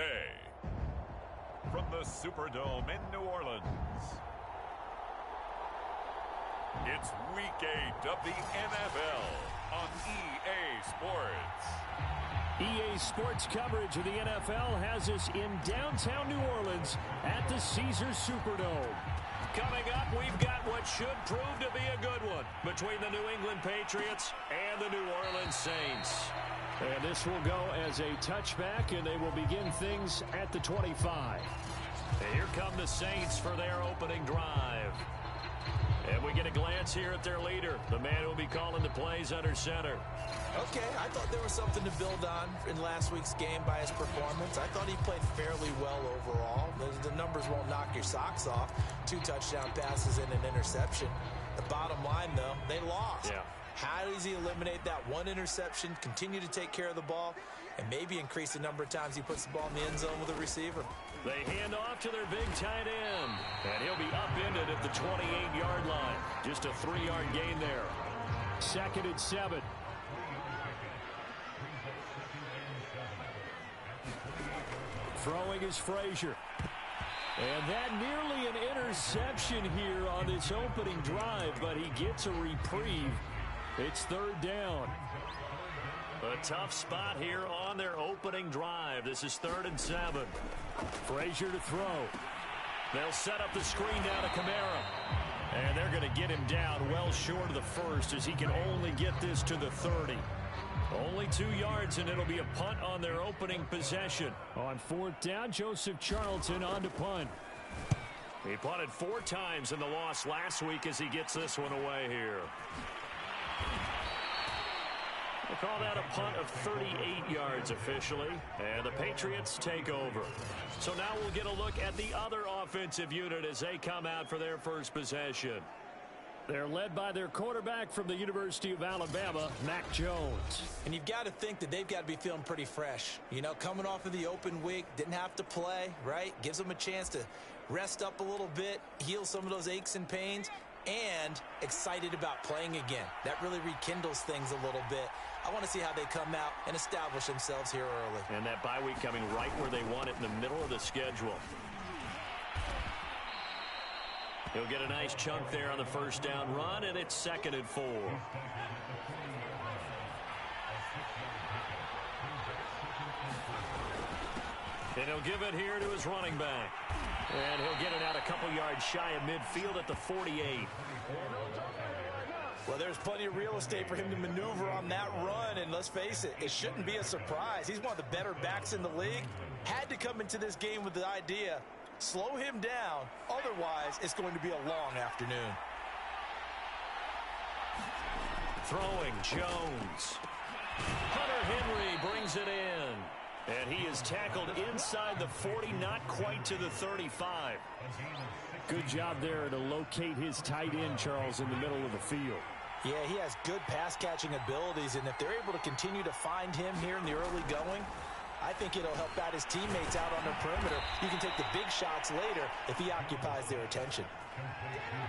Today, from the Superdome in New Orleans, it's Week 8 of the NFL on EA Sports. EA Sports coverage of the NFL has us in downtown New Orleans at the Caesars Superdome. Coming up, we've got what should prove to be a good one between the New England Patriots and the New Orleans Saints. And this will go as a touchback, and they will begin things at the 25. And here come the Saints for their opening drive. And we get a glance here at their leader, the man who will be calling the plays under center. Okay, I thought there was something to build on in last week's game by his performance. I thought he played fairly well overall. The numbers won't knock your socks off. 2 touchdown passes and an interception. The bottom line, though, they lost. Yeah. How does he eliminate that one interception, continue to take care of the ball, and maybe increase the number of times he puts the ball in the end zone with a receiver? They hand off to their big tight end, and he'll be upended at the 28-yard line. Just a 3-yard gain there. 2nd and 7. Throwing is Frazier. And that nearly an interception here on this opening drive, but he gets a reprieve. It's 3rd down. A tough spot here on their opening drive. This is 3rd and 7. Frazier to throw. They'll set up the screen down to Kamara. And they're going to get him down well short of the first as he can only get this to the 30. Only 2 yards, and it'll be a punt on their opening possession. On 4th down, Joseph Charlton on to punt. He punted 4 times in the loss last week as he gets this one away here. We'll call that a punt of 38 yards officially, and the Patriots take over. So now we'll get a look at the other offensive unit as they come out for their first possession. They're led by their quarterback from the University of Alabama, Mac Jones. And you've got to think that they've got to be feeling pretty fresh. You know, coming off of the open week, didn't have to play, right? Gives them a chance to rest up a little bit, heal some of those aches and pains, and excited about playing again. That really rekindles things a little bit. I want to see how they come out and establish themselves here early. And that bye week coming right where they want it in the middle of the schedule. He'll get a nice chunk there on the first down run, and it's 2nd and 4. And he'll give it here to his running back. And he'll get it out a couple yards shy of midfield at the 48. Well, there's plenty of real estate for him to maneuver on that run, and let's face it, it shouldn't be a surprise. He's one of the better backs in the league. Had to come into this game with the idea, slow him down, otherwise it's going to be a long afternoon. Throwing, Jones. Hunter Henry brings it in. And he is tackled inside the 40, not quite to the 35. Good job there to locate his tight end, Charles, in the middle of the field. Yeah, he has good pass-catching abilities, and if they're able to continue to find him here in the early going, I think it'll help out his teammates out on the perimeter. You can take the big shots later if he occupies their attention.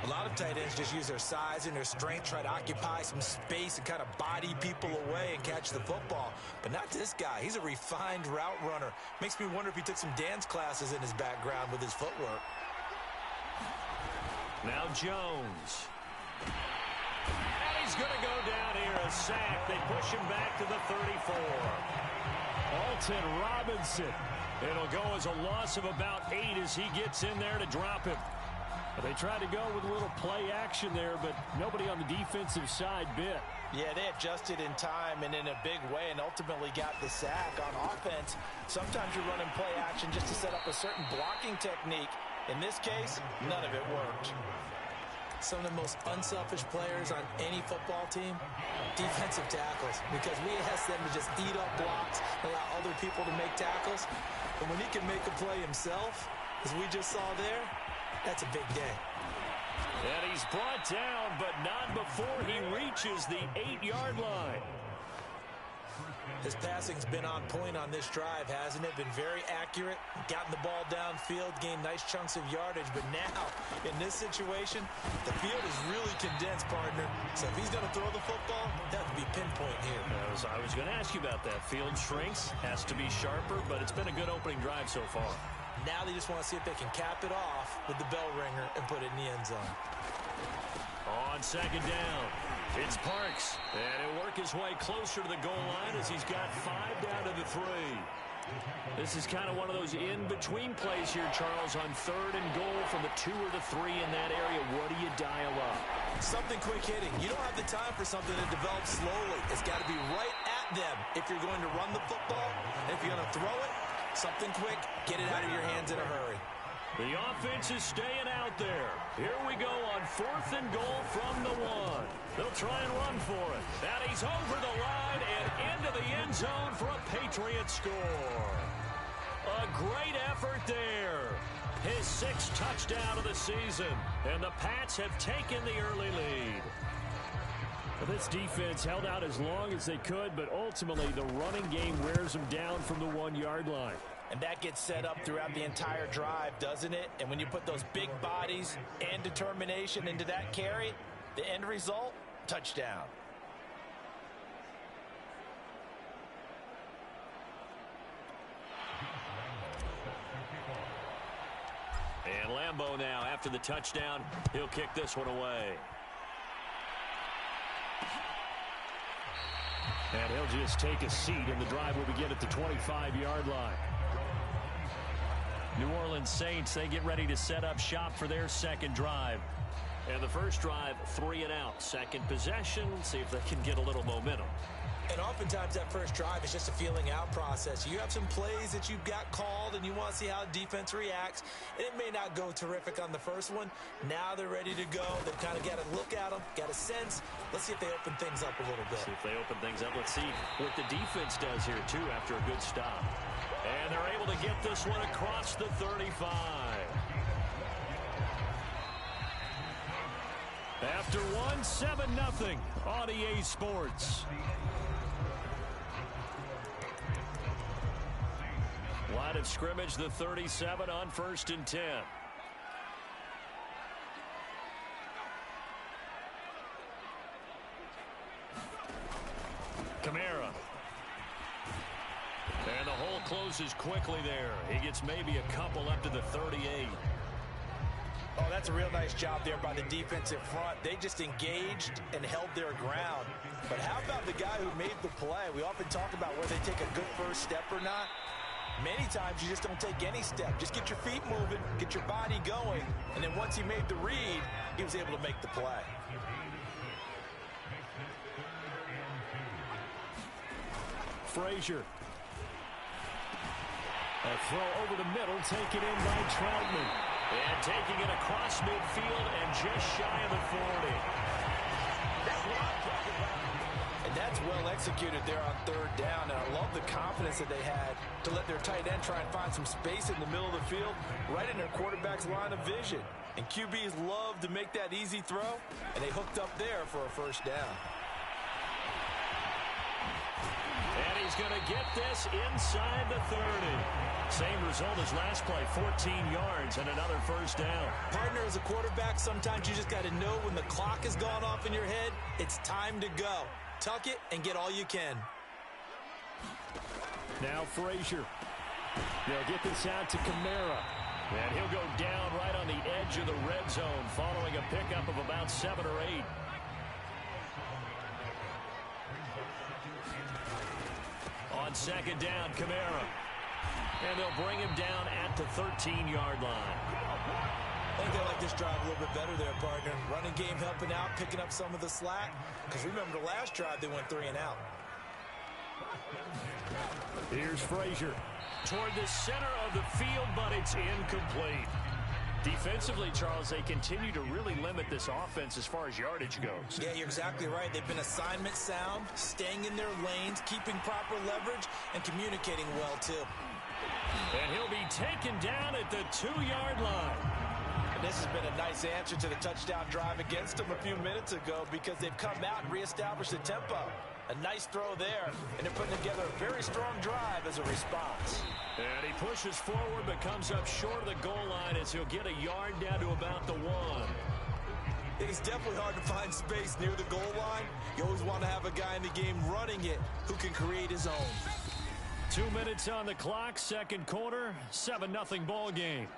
A lot of tight ends just use their size and their strength, try to occupy some space and kind of body people away and catch the football. But not this guy. He's a refined route runner. Makes me wonder if he took some dance classes in his background with his footwork. Now Jones. And he's going to go down here, a sack. They push him back to the 34. Alton Robinson. It'll go as a loss of about 8 as he gets in there to drop him. They tried to go with a little play action there, but nobody on the defensive side bit. Yeah, they adjusted in time and in a big way and ultimately got the sack. On offense, sometimes you're running play action just to set up a certain blocking technique. In this case, none of it worked. Some of the most unselfish players on any football team, defensive tackles, because we ask them to just eat up blocks, allow other people to make tackles. But when he can make a play himself, as we just saw there, that's a big day. And he's brought down, but not before he reaches the 8-yard line. His passing's been on point on this drive, hasn't it? Been very accurate, gotten the ball downfield, gained nice chunks of yardage. But now, in this situation, the field is really condensed, partner. So if he's going to throw the football, that would be pinpoint here. I was going to ask you about that. Field shrinks, has to be sharper, but it's been a good opening drive so far. Now they just want to see if they can cap it off with the bell ringer and put it in the end zone. On second down, it's Parks. And he'll work his way closer to the goal line as he's got 5 down to the 3. This is kind of one of those in-between plays here, Charles, on 3rd and goal from the 2 or the 3 in that area. What do you dial up? Something quick hitting. You don't have the time for something that develops slowly. It's got to be right at them if you're going to run the football. And if you're going to throw it, something quick, get it out of your hands in a hurry. The offense is staying out there. Here we go on 4th and goal from the 1. They'll try and run for it. And he's over the line and into the end zone for a Patriot score. A great effort there. His 6th touchdown of the season. And the Pats have taken the early lead. This defense held out as long as they could, but ultimately the running game wears them down from the 1-yard line. And that gets set up throughout the entire drive, doesn't it? And when you put those big bodies and determination into that carry, the end result, touchdown. And Lambeau now, after the touchdown, he'll kick this one away. And he'll just take a seat, and the drive will begin at the 25-yard line. New Orleans Saints, they get ready to set up shop for their second drive. And the first drive, 3 and out. Second possession, see if they can get a little momentum. And oftentimes that first drive is just a feeling out process. You have some plays that you've got called and you want to see how defense reacts. And it may not go terrific on the first one. Now they're ready to go. They've kind of got to look at them, got a sense. Let's see if they open things up a little bit. See if they open things up. Let's see what the defense does here, too, after a good stop. And they're able to get this one across the 35. After 7-0 on EA Sports. Line of scrimmage, the 37 on 1st and 10. Kamara. And the hole closes quickly there. He gets maybe a couple up to the 38. Oh, that's a real nice job there by the defensive front. They just engaged and held their ground. But how about the guy who made the play? We often talk about whether they take a good first step or not. Many times you just don't take any step. Just get your feet moving, get your body going, and then once he made the read, he was able to make the play. Frazier. A throw over the middle, taken in by Troutman. And taking it across midfield and just shy of the 40. That's what I'm talking about. And that's well executed there on 3rd down. And I love the confidence that they had to let their tight end try and find some space in the middle of the field, right in their quarterback's line of vision. And QBs love to make that easy throw, and they hooked up there for a first down. And he's going to get this inside the 30. Same result as last play, 14 yards and another first down. Partner, as a quarterback, sometimes you just got to know when the clock has gone off in your head, it's time to go. Tuck it and get all you can. Now Frazier. They'll get this out to Kamara. And he'll go down right on the edge of the red zone following a pickup of about 7 or 8. On second down, Kamara. And they'll bring him down at the 13-yard line. I think they like this drive a little bit better there, partner. Running game helping out, picking up some of the slack. Because remember the last drive, they went 3 and out. Here's Frazier. Toward the center of the field, but it's incomplete. Defensively, Charles, they continue to really limit this offense as far as yardage goes. Yeah, you're exactly right. They've been assignment sound, staying in their lanes, keeping proper leverage, and communicating well, too. And he'll be taken down at the 2-yard line. And this has been a nice answer to the touchdown drive against them a few minutes ago because they've come out and reestablished the tempo. A nice throw there, and they're putting together a very strong drive as a response. And he pushes forward but comes up short of the goal line as he'll get a yard down to about the 1. It's definitely hard to find space near the goal line. You always want to have a guy in the game running it who can create his own. 2 minutes on the clock, second quarter, 7-0 ball game.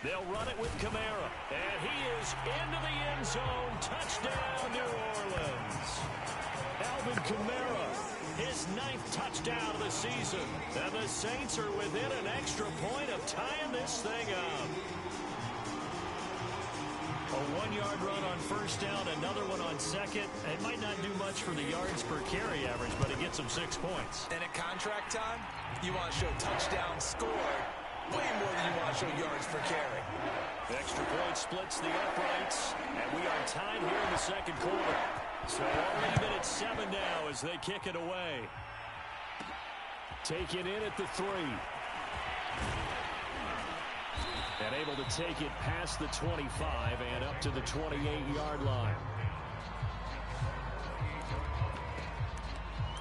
They'll run it with Kamara, and he is into the end zone. Touchdown, New Orleans. Alvin Kamara, his 9th touchdown of the season. And the Saints are within an extra point of tying this thing up. A 1-yard run on first down, another one on second. It might not do much for the yards per carry average, but it gets them 6 points. And at contract time, you want to show touchdowns scored way more than you want to show yards per carry. Extra point splits the uprights, and we are tied here in the second quarter. So all even at 7 now as they kick it away. Take it in at the 3. And able to take it past the 25 and up to the 28-yard line.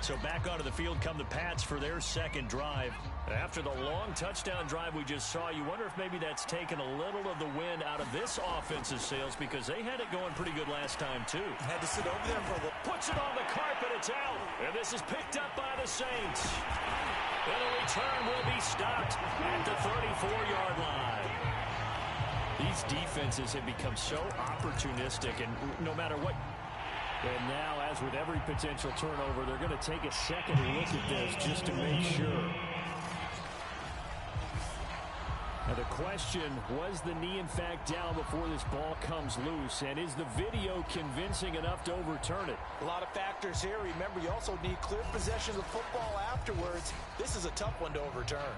So back onto the field come the Pats for their second drive. After the long touchdown drive we just saw, you wonder if maybe that's taken a little of the wind out of this offensive sails because they had it going pretty good last time, too. Had to sit over there for a little. Puts it on the carpet. It's out. And this is picked up by the Saints. And the return will be stopped at the 34-yard line. These defenses have become so opportunistic, and no matter what. And now, as with every potential turnover, they're going to take a second look at this just to make sure. Now the question, was the knee in fact down before this ball comes loose? And is the video convincing enough to overturn it? A lot of factors here. Remember, you also need clear possession of the football afterwards. This is a tough one to overturn.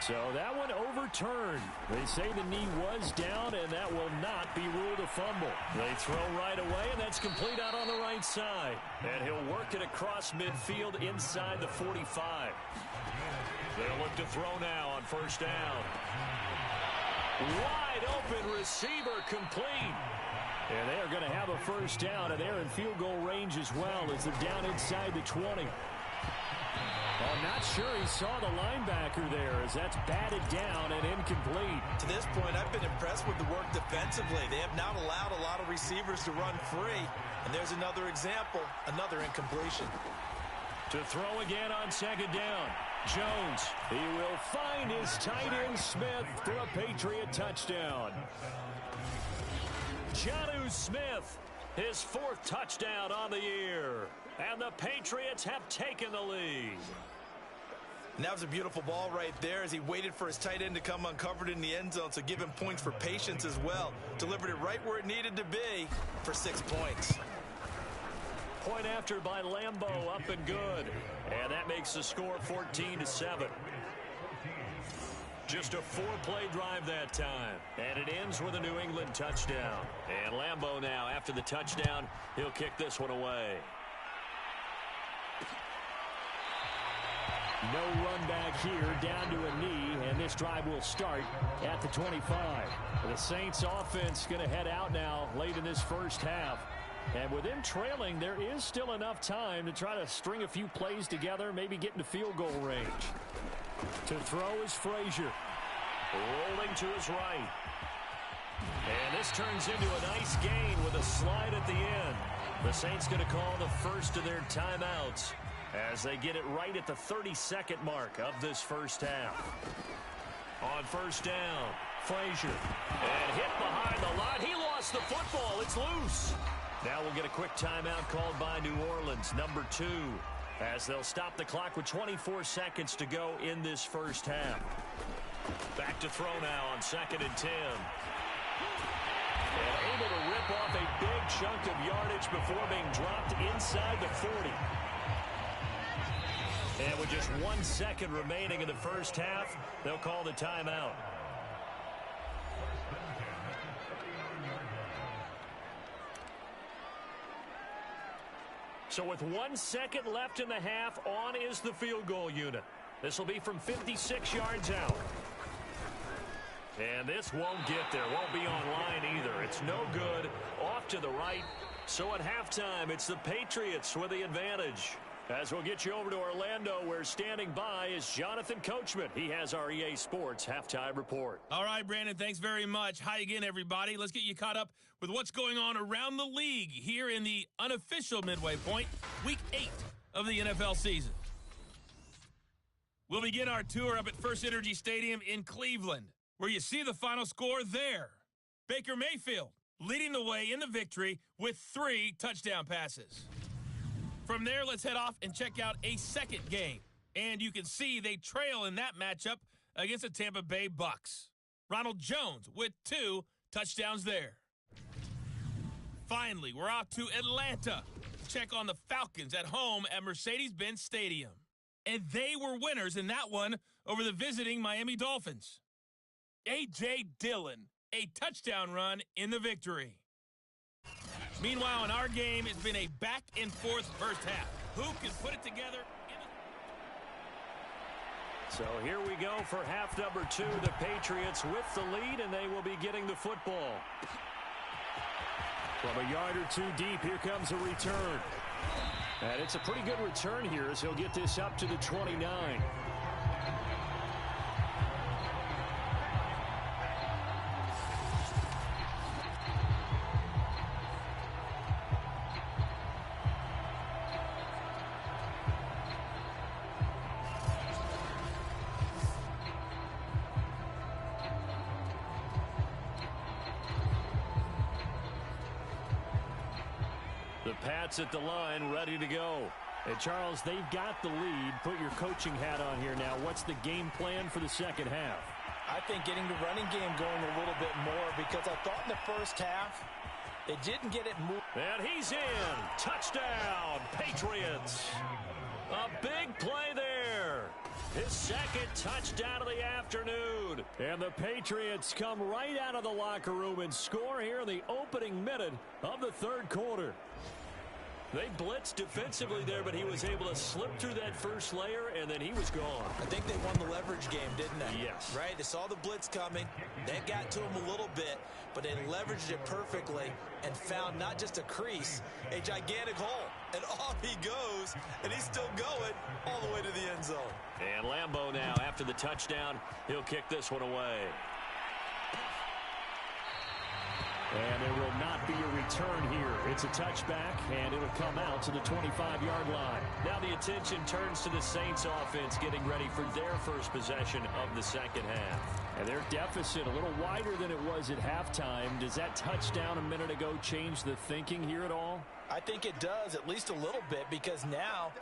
So that one overturned. They say the knee was down, and that will not be ruled a fumble. They throw right away, and that's complete out on the right side. And he'll work it across midfield inside the 45. They'll look to throw now on first down. Wide open receiver complete. And they are going to have a first down, and they're in field goal range as well as they're down inside the 20. I'm not sure he saw the linebacker there as that's batted down and incomplete. To this point, I've been impressed with the work defensively. They have not allowed a lot of receivers to run free. And there's another example, another incompletion. To throw again on second down. Jones, he will find his tight end Smith for a Patriot touchdown. Jonnu Smith, his 4th touchdown on the year. And the Patriots have taken the lead. And that was a beautiful ball right there as he waited for his tight end to come uncovered in the end zone. So give him points for patience as well. Delivered it right where it needed to be for 6 points. Point after by Lambeau, up and good. And that makes the score 14-7. Just a 4-play drive that time. And it ends with a New England touchdown. And Lambeau now, after the touchdown, he'll kick this one away. No run back here, down to a knee, and this drive will start at the 25. The Saints offense going to head out now late in this first half. And with them trailing, there is still enough time to try to string a few plays together, maybe get into field goal range. To throw is Frazier. Rolling to his right. And this turns into a nice gain with a slide at the end. The Saints going to call the first of their timeouts as they get it right at the 32nd mark of this first half. On first down, Frazier. And hit behind the line. He lost the football. It's loose. Now we'll get a quick timeout called by New Orleans, number 2, as they'll stop the clock with 24 seconds to go in this first half. Back to throw now on 2nd and 10. And able to rip off a big chunk of yardage before being dropped inside the 40. And with just 1 second remaining in the first half, they'll call the timeout. So with 1 second left in the half, on is the field goal unit. This will be from 56 yards out. And this won't get there, won't be online either. It's no good, off to the right. So at halftime, it's the Patriots with the advantage. As we'll get you over to Orlando, where standing by is Jonathan Coachman. He has our EA Sports halftime report. All right, Brandon, thanks very much. Hi again, everybody. Let's get you caught up with what's going on around the league here in the unofficial midway point, Week 8 of the NFL season. We'll begin our tour up at First Energy Stadium in Cleveland, where you see the final score there. Baker Mayfield leading the way in the victory with 3 touchdown passes. From there, let's head off and check out a second game. And you can see they trail in that matchup against the Tampa Bay Bucks. Ronald Jones with 2 touchdowns there. Finally, we're off to Atlanta to check on the Falcons at home at Mercedes-Benz Stadium. And they were winners in that one over the visiting Miami Dolphins. A.J. Dillon, a touchdown run in the victory. Meanwhile, in our game, it's been a back-and-forth first half. Who can put it together? So here we go for half number 2. The Patriots with the lead, and they will be getting the football. From a yard or 2 deep, here comes a return. And it's a pretty good return here as he'll get this up to the 29. The Pats at the line, ready to go. And, Charles, they've got the lead. Put your coaching hat on here now. What's the game plan for the second half? I think getting the running game going a little bit more, because I thought in the first half they didn't get it moved. And he's in. Touchdown, Patriots. A big play there. His second touchdown of the afternoon. And the Patriots come right out of the locker room and score here in the opening minute of the third quarter. They blitzed defensively there, but he was able to slip through that first layer, and then he was gone. I think they won the leverage game, didn't they? Yes. Right? They saw the blitz coming. They got to him a little bit, but they leveraged it perfectly and found not just a crease, a gigantic hole. And off he goes, and he's still going all the way to the end zone. And Lambeau now, after the touchdown, he'll kick this one away. And there will not be a return here. It's a touchback, and it'll come out to the 25-yard line. Now the attention turns to the Saints offense getting ready for their first possession of the second half. And their deficit a little wider than it was at halftime. Does that touchdown a minute ago change the thinking here at all? I think it does, at least a little bit, because now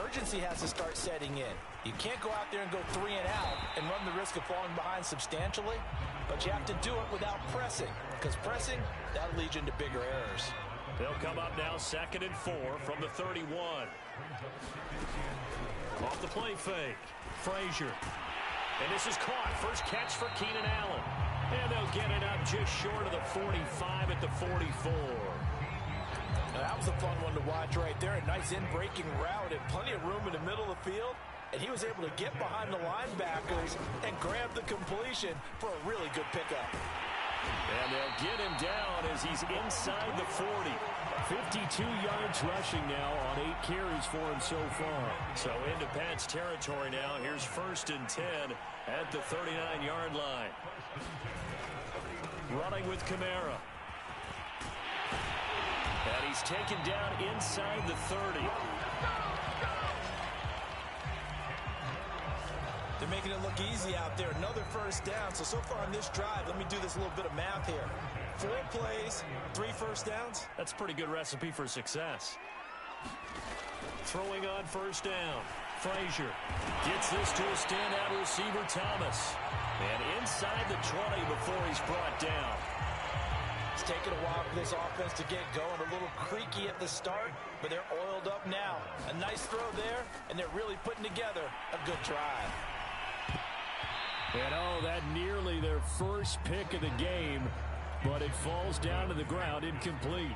urgency has to start setting in. You can't go out there and go 3 and out and run the risk of falling behind substantially, but you have to do it without pressing, because pressing, that leads you into bigger errors. They'll come up now 2nd and 4 from the 31. Off the play fake, Frazier. And this is caught. First catch for Keenan Allen. And they'll get it up just short of the 45 at the 44. Now, that was a fun one to watch right there. A nice in-breaking route and plenty of room in the middle of the field. And he was able to get behind the linebackers and grab the completion for a really good pickup. And they'll get him down as he's inside the 40. 52 yards rushing now on 8 carries for him so far. So into Pats territory now. Here's 1st and 10 at the 39-yard line. Running with Kamara. And he's taken down inside the 30. They're making it look easy out there. Another first down. So far on this drive, let me do this little bit of math here. 4 plays, 3 first downs. That's a pretty good recipe for success. Throwing on first down. Frazier gets this to a standout receiver, Thomas. And inside the 20 before he's brought down. taken a while for this offense to get going. A little creaky at the start, but they're oiled up now. A nice throw there, and they're really putting together a good drive. And oh, that nearly their first pick of the game, but it falls down to the ground incomplete.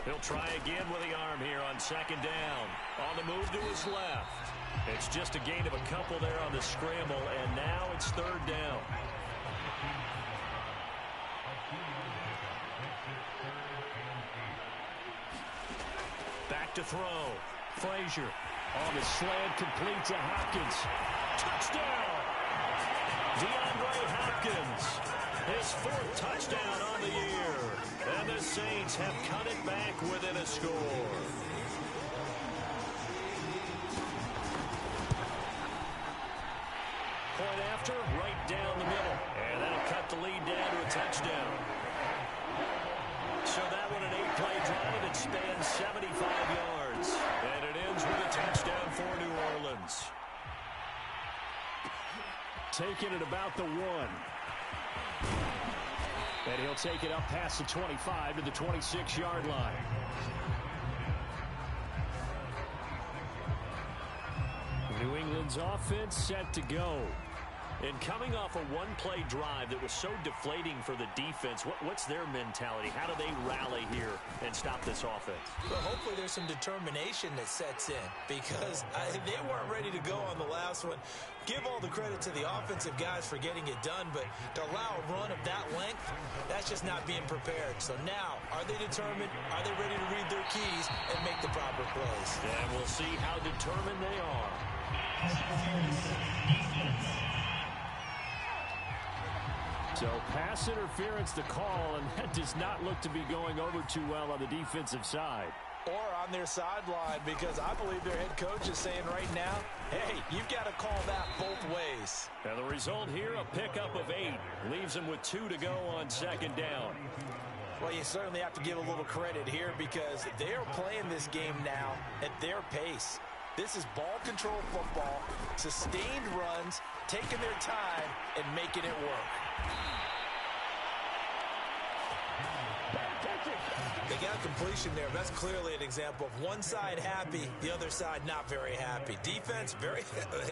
He'll try again with the arm here on second down. On the move to his left. It's just a gain of a couple there on the scramble, and now it's third down. Back to throw. Frazier on the slant, complete to Hopkins. Touchdown! DeAndre Hopkins, his fourth touchdown on the year. And the Saints have cut it back within a score. Point after, right down the middle. And that'll cut the lead down to a touchdown. So that one an 8-play drive that spans 75 yards. And it ends with a touchdown for New Orleans. Taking it about the 1. And he'll take it up past the 25 to the 26-yard line. New England's offense set to go. And coming off a one-play drive that was so deflating for the defense, what's their mentality? How do they rally here and stop this offense? Well, hopefully there's some determination that sets in because they weren't ready to go on the last one. Give all the credit to the offensive guys for getting it done, but to allow a run of that length, that's just not being prepared. So now, are they determined? Are they ready to read their keys and make the proper plays? And we'll see how determined they are. So pass interference to call, and that does not look to be going over too well on the defensive side. Or on their sideline, because I believe their head coach is saying right now, hey, you've got to call that both ways. And the result here, a pickup of 8. Leaves them with 2 to go on second down. Well, you certainly have to give a little credit here because they're playing this game now at their pace. This is ball control football, sustained runs, taking their time, and making it work. They got completion there. That's clearly an example of one side happy, the other side not very happy. Defense,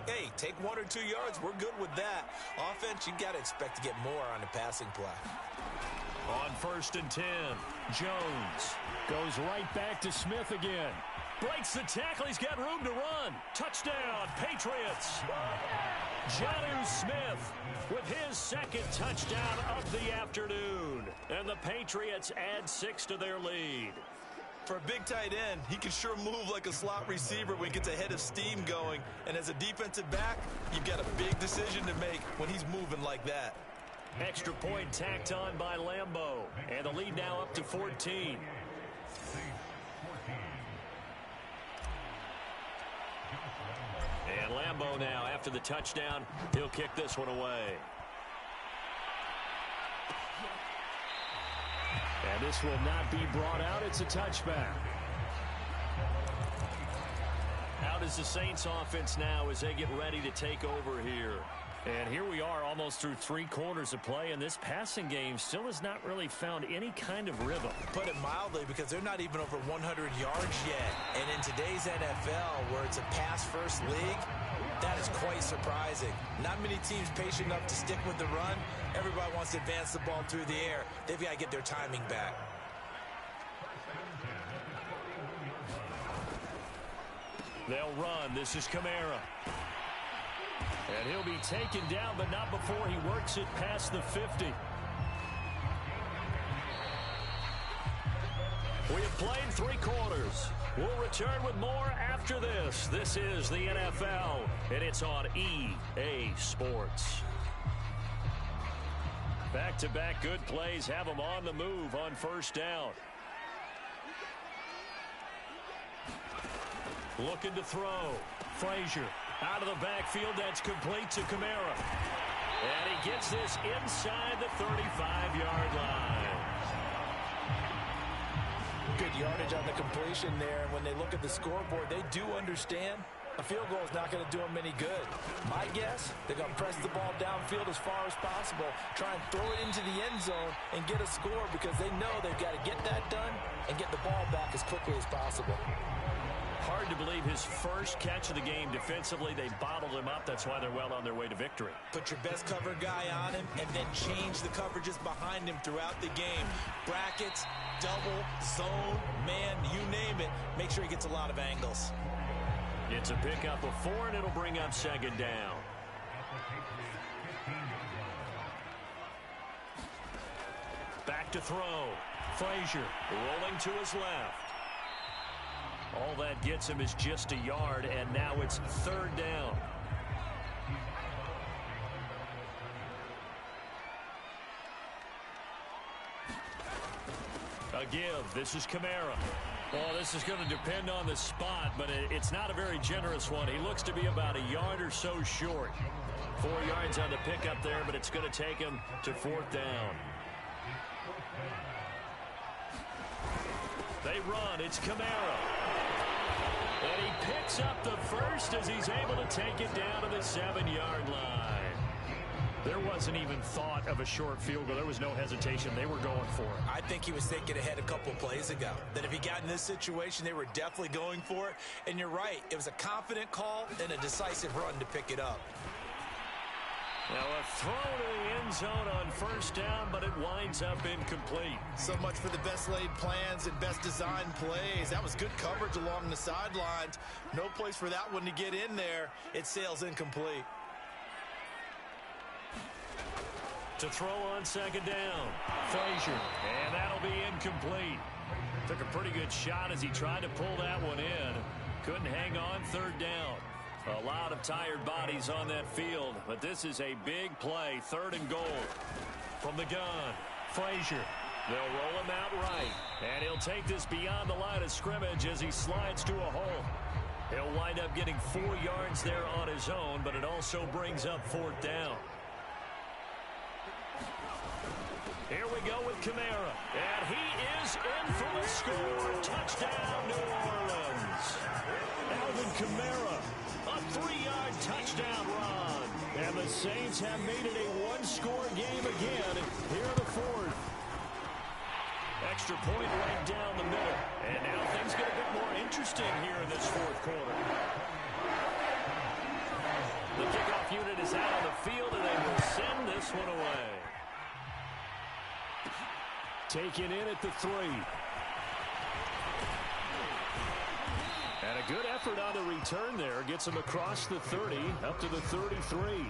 hey, take 1 or 2 yards. We're good with that. Offense, you got to expect to get more on the passing play. On 1st and 10, Jones goes right back to Smith again. Breaks the tackle. He's got room to run. Touchdown, Patriots. Jonnu Smith with his second touchdown of the afternoon. And the Patriots add 6 to their lead. For a big tight end, he can sure move like a slot receiver when he gets a head of steam going. And as a defensive back, you've got a big decision to make when he's moving like that. Extra point tacked on by Lambeau. And the lead now up to 14. And Lambeau now, after the touchdown, he'll kick this one away. And this will not be brought out. It's a touchback. Out is the Saints offense now as they get ready to take over here. And here we are almost through 3 quarters of play, and this passing game still has not really found any kind of rhythm. Put it mildly, because they're not even over 100 yards yet. And in today's NFL, where it's a pass-first league, that is quite surprising. Not many teams patient enough to stick with the run. Everybody wants to advance the ball through the air. They've got to get their timing back. They'll run. This is Kamara. And he'll be taken down, but not before he works it past the 50. We have played 3 quarters. We'll return with more after this. This is the NFL, and it's on EA Sports. Back-to-back good plays have them on the move on 1st down. Looking to throw. Frazier out of the backfield. That's complete to Kamara. And he gets this inside the 35-yard line. Good yardage on the completion there. And when they look at the scoreboard, they do understand A field goal is not going to do them any good. My guess, they're going to press the ball downfield as far as possible, try and throw it into the end zone and get a score because they know they've got to get that done and get the ball back as quickly as possible. Hard to believe his first catch of the game defensively. They bottled him up. That's why they're well on their way to victory. Put your best cover guy on him and then change the coverages behind him throughout the game. Brackets, double, zone, man, you name it. Make sure he gets a lot of angles. It's a pickup of 4, and it'll bring up second down. Back to throw. Frazier rolling to his left. All that gets him is just a yard, and now it's third down. A give. This is Kamara. Well, this is going to depend on the spot, but it's not a very generous one. He looks to be about a yard or so short. 4 yards on the pickup there, but it's going to take him to fourth down. They run. It's Kamara. And he picks up the first as he's able to take it down to the 7-yard line. There wasn't even thought of a short field goal. There was no hesitation. They were going for it. I think he was thinking ahead a couple plays ago. That if he got in this situation, they were definitely going for it. And you're right. It was a confident call and a decisive run to pick it up. Now a throw to the end zone on first down, but it winds up incomplete. So much for the best laid plans and best designed plays. That was good coverage along the sidelines. No place for that one to get in there. It sails incomplete. To throw on second down. Frazier. And that'll be incomplete. Took a pretty good shot as he tried to pull that one in. Couldn't hang on third down. A lot of tired bodies on that field, but this is a big play. Third and goal. From the gun. Frazier. They'll roll him out right. And he'll take this beyond the line of scrimmage as he slides to a hole. He'll wind up getting 4 yards there on his own, but it also brings up fourth down. Here we go with Kamara. And he is in for a score. Touchdown, New Orleans. Alvin Kamara, a 3-yard touchdown run. And the Saints have made it a one-score game again here in the fourth. Extra point right down the middle. And now things get a bit more interesting here in this fourth quarter. The kickoff unit is out on the field, and they will send this one away. Taken in at the 3. And a good effort on the return there. Gets him across the 30, up to the 33.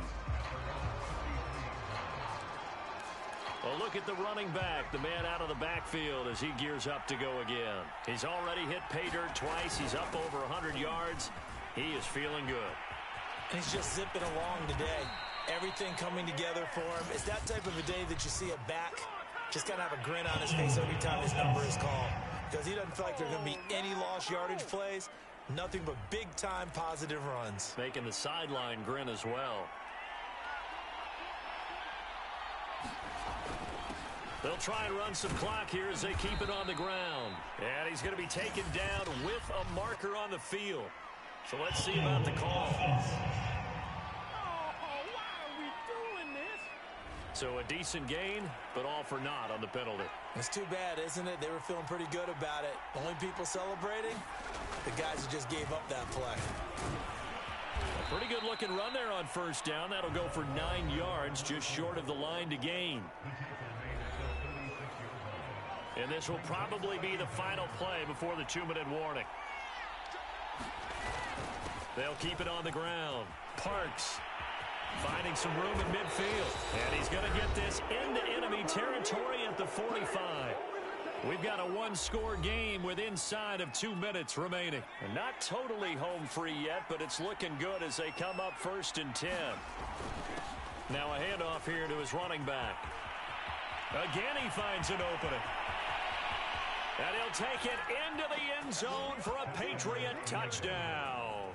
Well, look at the running back, the man out of the backfield as he gears up to go again. He's already hit pay dirt twice. He's up over 100 yards. He is feeling good. And he's just zipping along today. Everything coming together for him. It's that type of a day that you see a back just kind of have a grin on his face every time his number is called. Because he doesn't feel like there are going to be any lost yardage plays. Nothing but big-time positive runs. Making the sideline grin as well. They'll try and run some clock here as they keep it on the ground. And he's going to be taken down with a marker on the field. So let's see about the call. So a decent gain, but all for naught on the penalty. It's too bad, isn't it? They were feeling pretty good about it. Only people celebrating, the guys who just gave up that play. A pretty good looking run there on first down. That'll go for 9 yards, just short of the line to gain. And this will probably be the final play before the 2-minute warning. They'll keep it on the ground. Parks finding some room in midfield. And he's going to get this into enemy territory at the 45. We've got a one-score game with inside of 2 minutes remaining. And not totally home free yet, but it's looking good as they come up 1st and 10. Now a handoff here to his running back. Again, he finds an opening. And he'll take it into the end zone for a Patriot touchdown.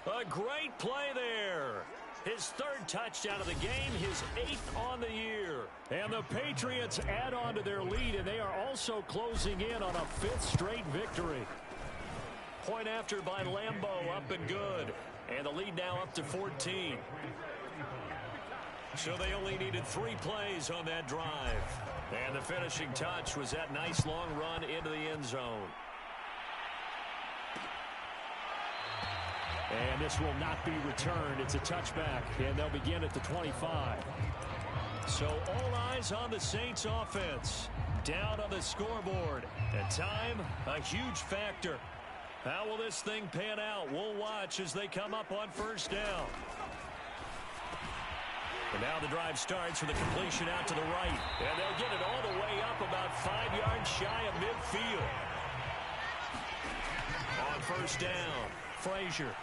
A great play there. His 3rd touchdown of the game, his 8th on the year. And the Patriots add on to their lead, and they are also closing in on a 5th straight victory. Point after by Lambeau, up and good. And the lead now up to 14. So they only needed 3 plays on that drive. And the finishing touch was that nice long run into the end zone. And this will not be returned. It's a touchback, and they'll begin at the 25. So all eyes on the Saints offense. Down on the scoreboard. And time, a huge factor. How will this thing pan out? We'll watch as they come up on first down. And now the drive starts with a completion out to the right. And they'll get it all the way up about 5 yards shy of midfield. On first down, Frazier.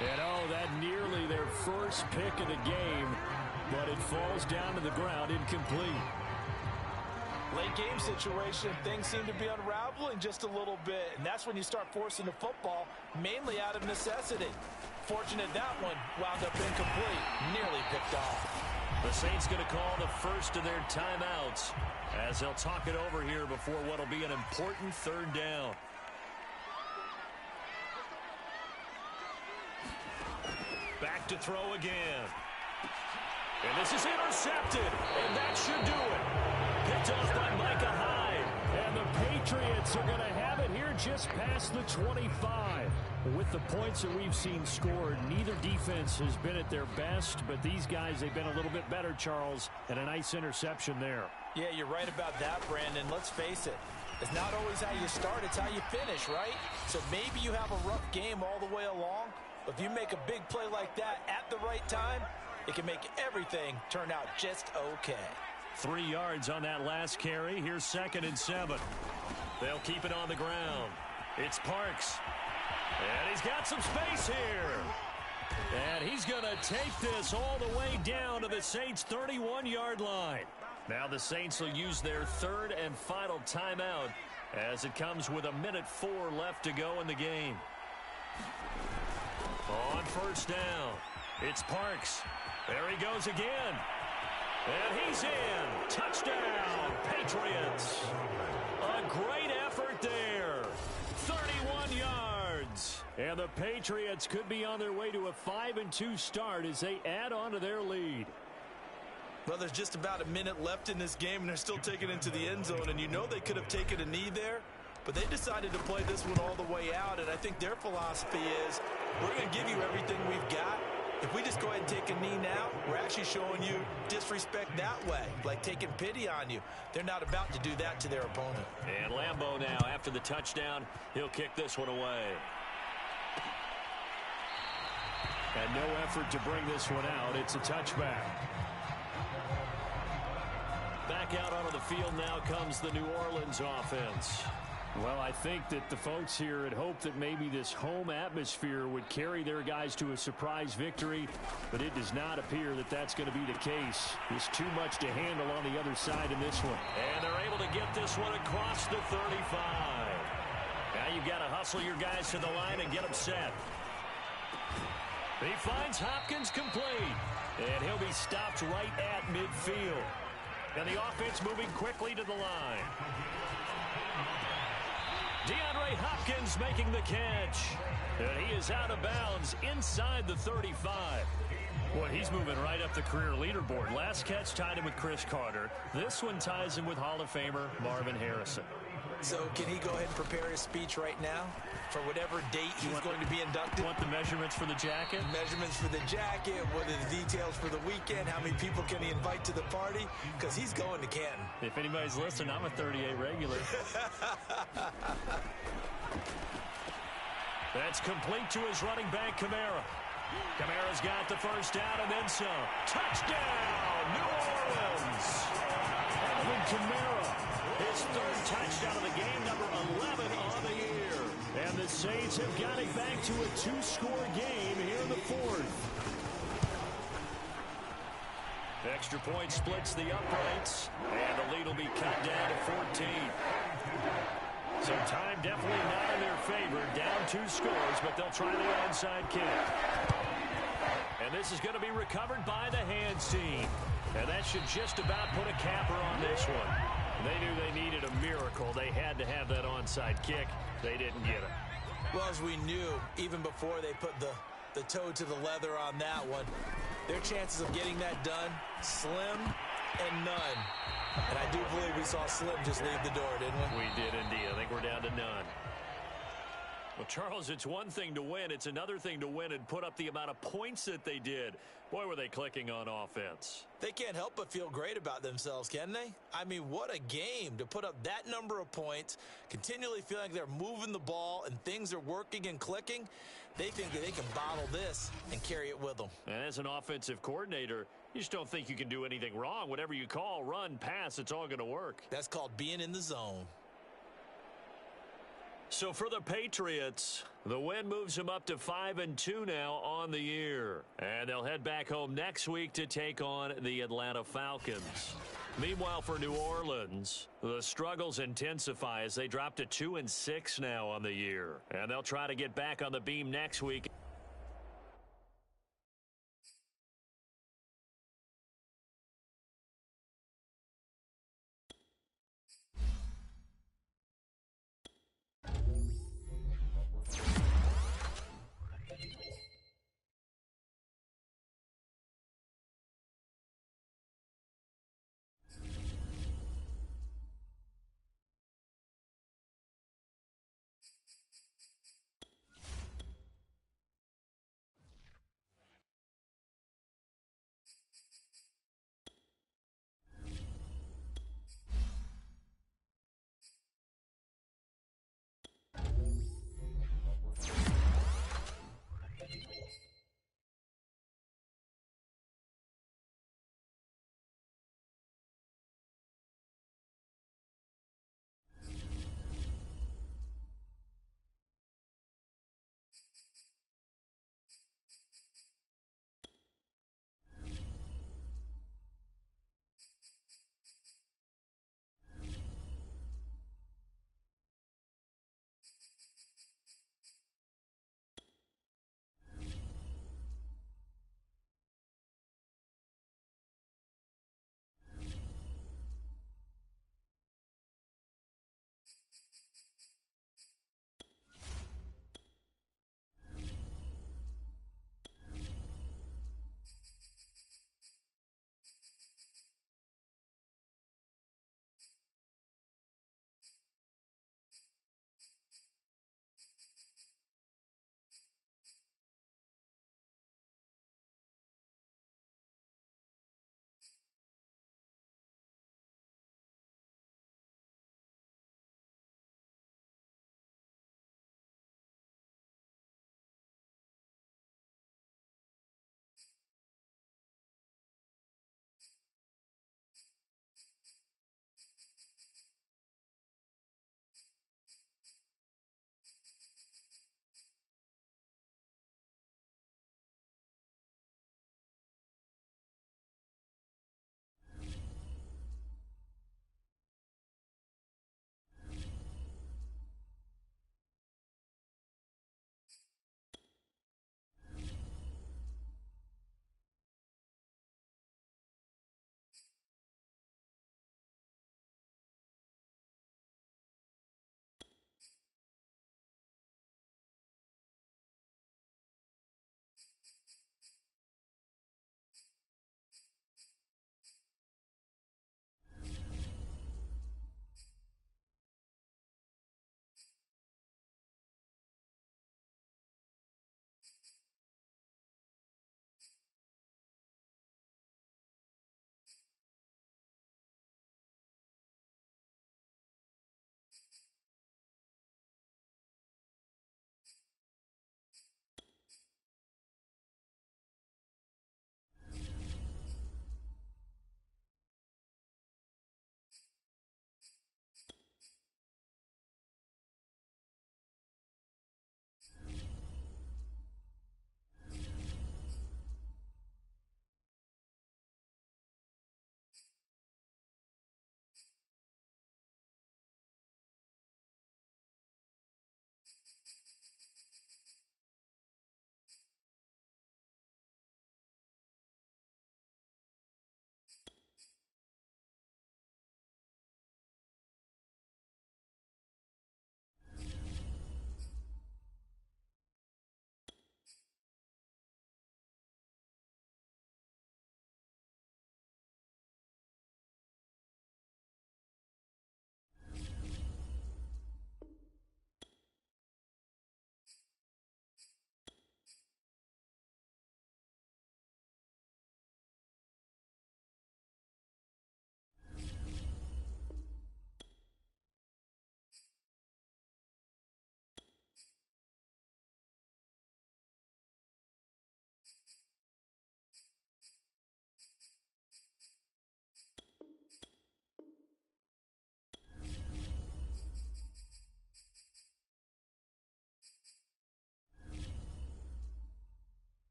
And that nearly their first pick of the game, but it falls down to the ground incomplete. Late game situation, things seem to be unraveling just a little bit, and that's when you start forcing the football, mainly out of necessity. Fortunate that one wound up incomplete, nearly picked off. The Saints going to call the first of their timeouts as they'll talk it over here before what will be an important third down. Back to throw again. And this is intercepted, and that should do it. Picked off by Micah Hyde. And the Patriots are going to have it here just past the 25. With the points that we've seen scored, neither defense has been at their best, but these guys, they've been a little bit better, Charles, and a nice interception there. Yeah, you're right about that, Brandon. Let's face it. It's not always how you start, it's how you finish, right? So maybe you have a rough game all the way along, but if you make a big play like that at the right time, it can make everything turn out just okay. 3 yards on that last carry. Here's 2nd and 7. They'll keep it on the ground. It's Parks. And he's got some space here. And he's going to take this all the way down to the Saints' 31-yard line. Now the Saints will use their third and final timeout as it comes with 1:04 left to go in the game. On first down, it's Parks. There he goes again. And he's in. Touchdown, Patriots. A great effort there. 31 yards. And the Patriots could be on their way to a 5-2 start as they add on to their lead. Well, there's just about a minute left in this game, and they're still taking it into the end zone. And you know they could have taken a knee there, but they decided to play this one all the way out. And I think their philosophy is, we're going to give you everything we've got. If we just go ahead and take a knee now, we're actually showing you disrespect that way, like taking pity on you. They're not about to do that to their opponent. And Lambeau now, after the touchdown, he'll kick this one away. And no effort to bring this one out. It's a touchback. Back out onto the field now comes the New Orleans offense. Well, I think that the folks here had hoped that maybe this home atmosphere would carry their guys to a surprise victory, but it does not appear that that's going to be the case. There's too much to handle on the other side in this one. And they're able to get this one across the 35. Now you've got to hustle your guys to the line and get them set. He finds Hopkins complete, and he'll be stopped right at midfield. And the offense moving quickly to the line. DeAndre Hopkins making the catch. And he is out of bounds inside the 35. Boy, he's moving right up the career leaderboard. Last catch tied him with Chris Carter. This one ties him with Hall of Famer Marvin Harrison. So can he go ahead and prepare his speech right now for whatever date he's going to be inducted? Want the measurements for the jacket? Measurements for the jacket, what are the details for the weekend, how many people can he invite to the party? Because he's going to Canton. If anybody's listening, I'm a 38 regular. That's complete to his running back, Kamara. Kamara's got the first down and then some. Touchdown, New Orleans! Alvin Kamara. His third touchdown of the game, number 11 on the year. And the Saints have got it back to a 2-score game here in the fourth. Extra point splits the uprights, and the lead will be cut down to 14. So time definitely not in their favor. Down 2 scores, but they'll try the onside kick. And this is going to be recovered by the hands team. And that should just about put a capper on this one. They knew they needed a miracle. They had to have that onside kick. They didn't get it. Well, as we knew, even before they put the toe to the leather on that one, their chances of getting that done, slim and none. And I do believe we saw Slim just leave the door, didn't we? We did indeed. I think we're down to none. Well, Charles, it's one thing to win. It's another thing to win and put up the amount of points that they did. Boy, were they clicking on offense. They can't help but feel great about themselves, can they? I mean, what a game to put up that number of points, continually feeling like they're moving the ball and things are working and clicking. They think that they can bottle this and carry it with them. And as an offensive coordinator, you just don't think you can do anything wrong. Whatever you call, run, pass, it's all going to work. That's called being in the zone. So for the Patriots, the win moves them up to 5-2 now on the year. And they'll head back home next week to take on the Atlanta Falcons. Meanwhile, for New Orleans, the struggles intensify as they drop to 2-6 now on the year. And they'll try to get back on the beam next week.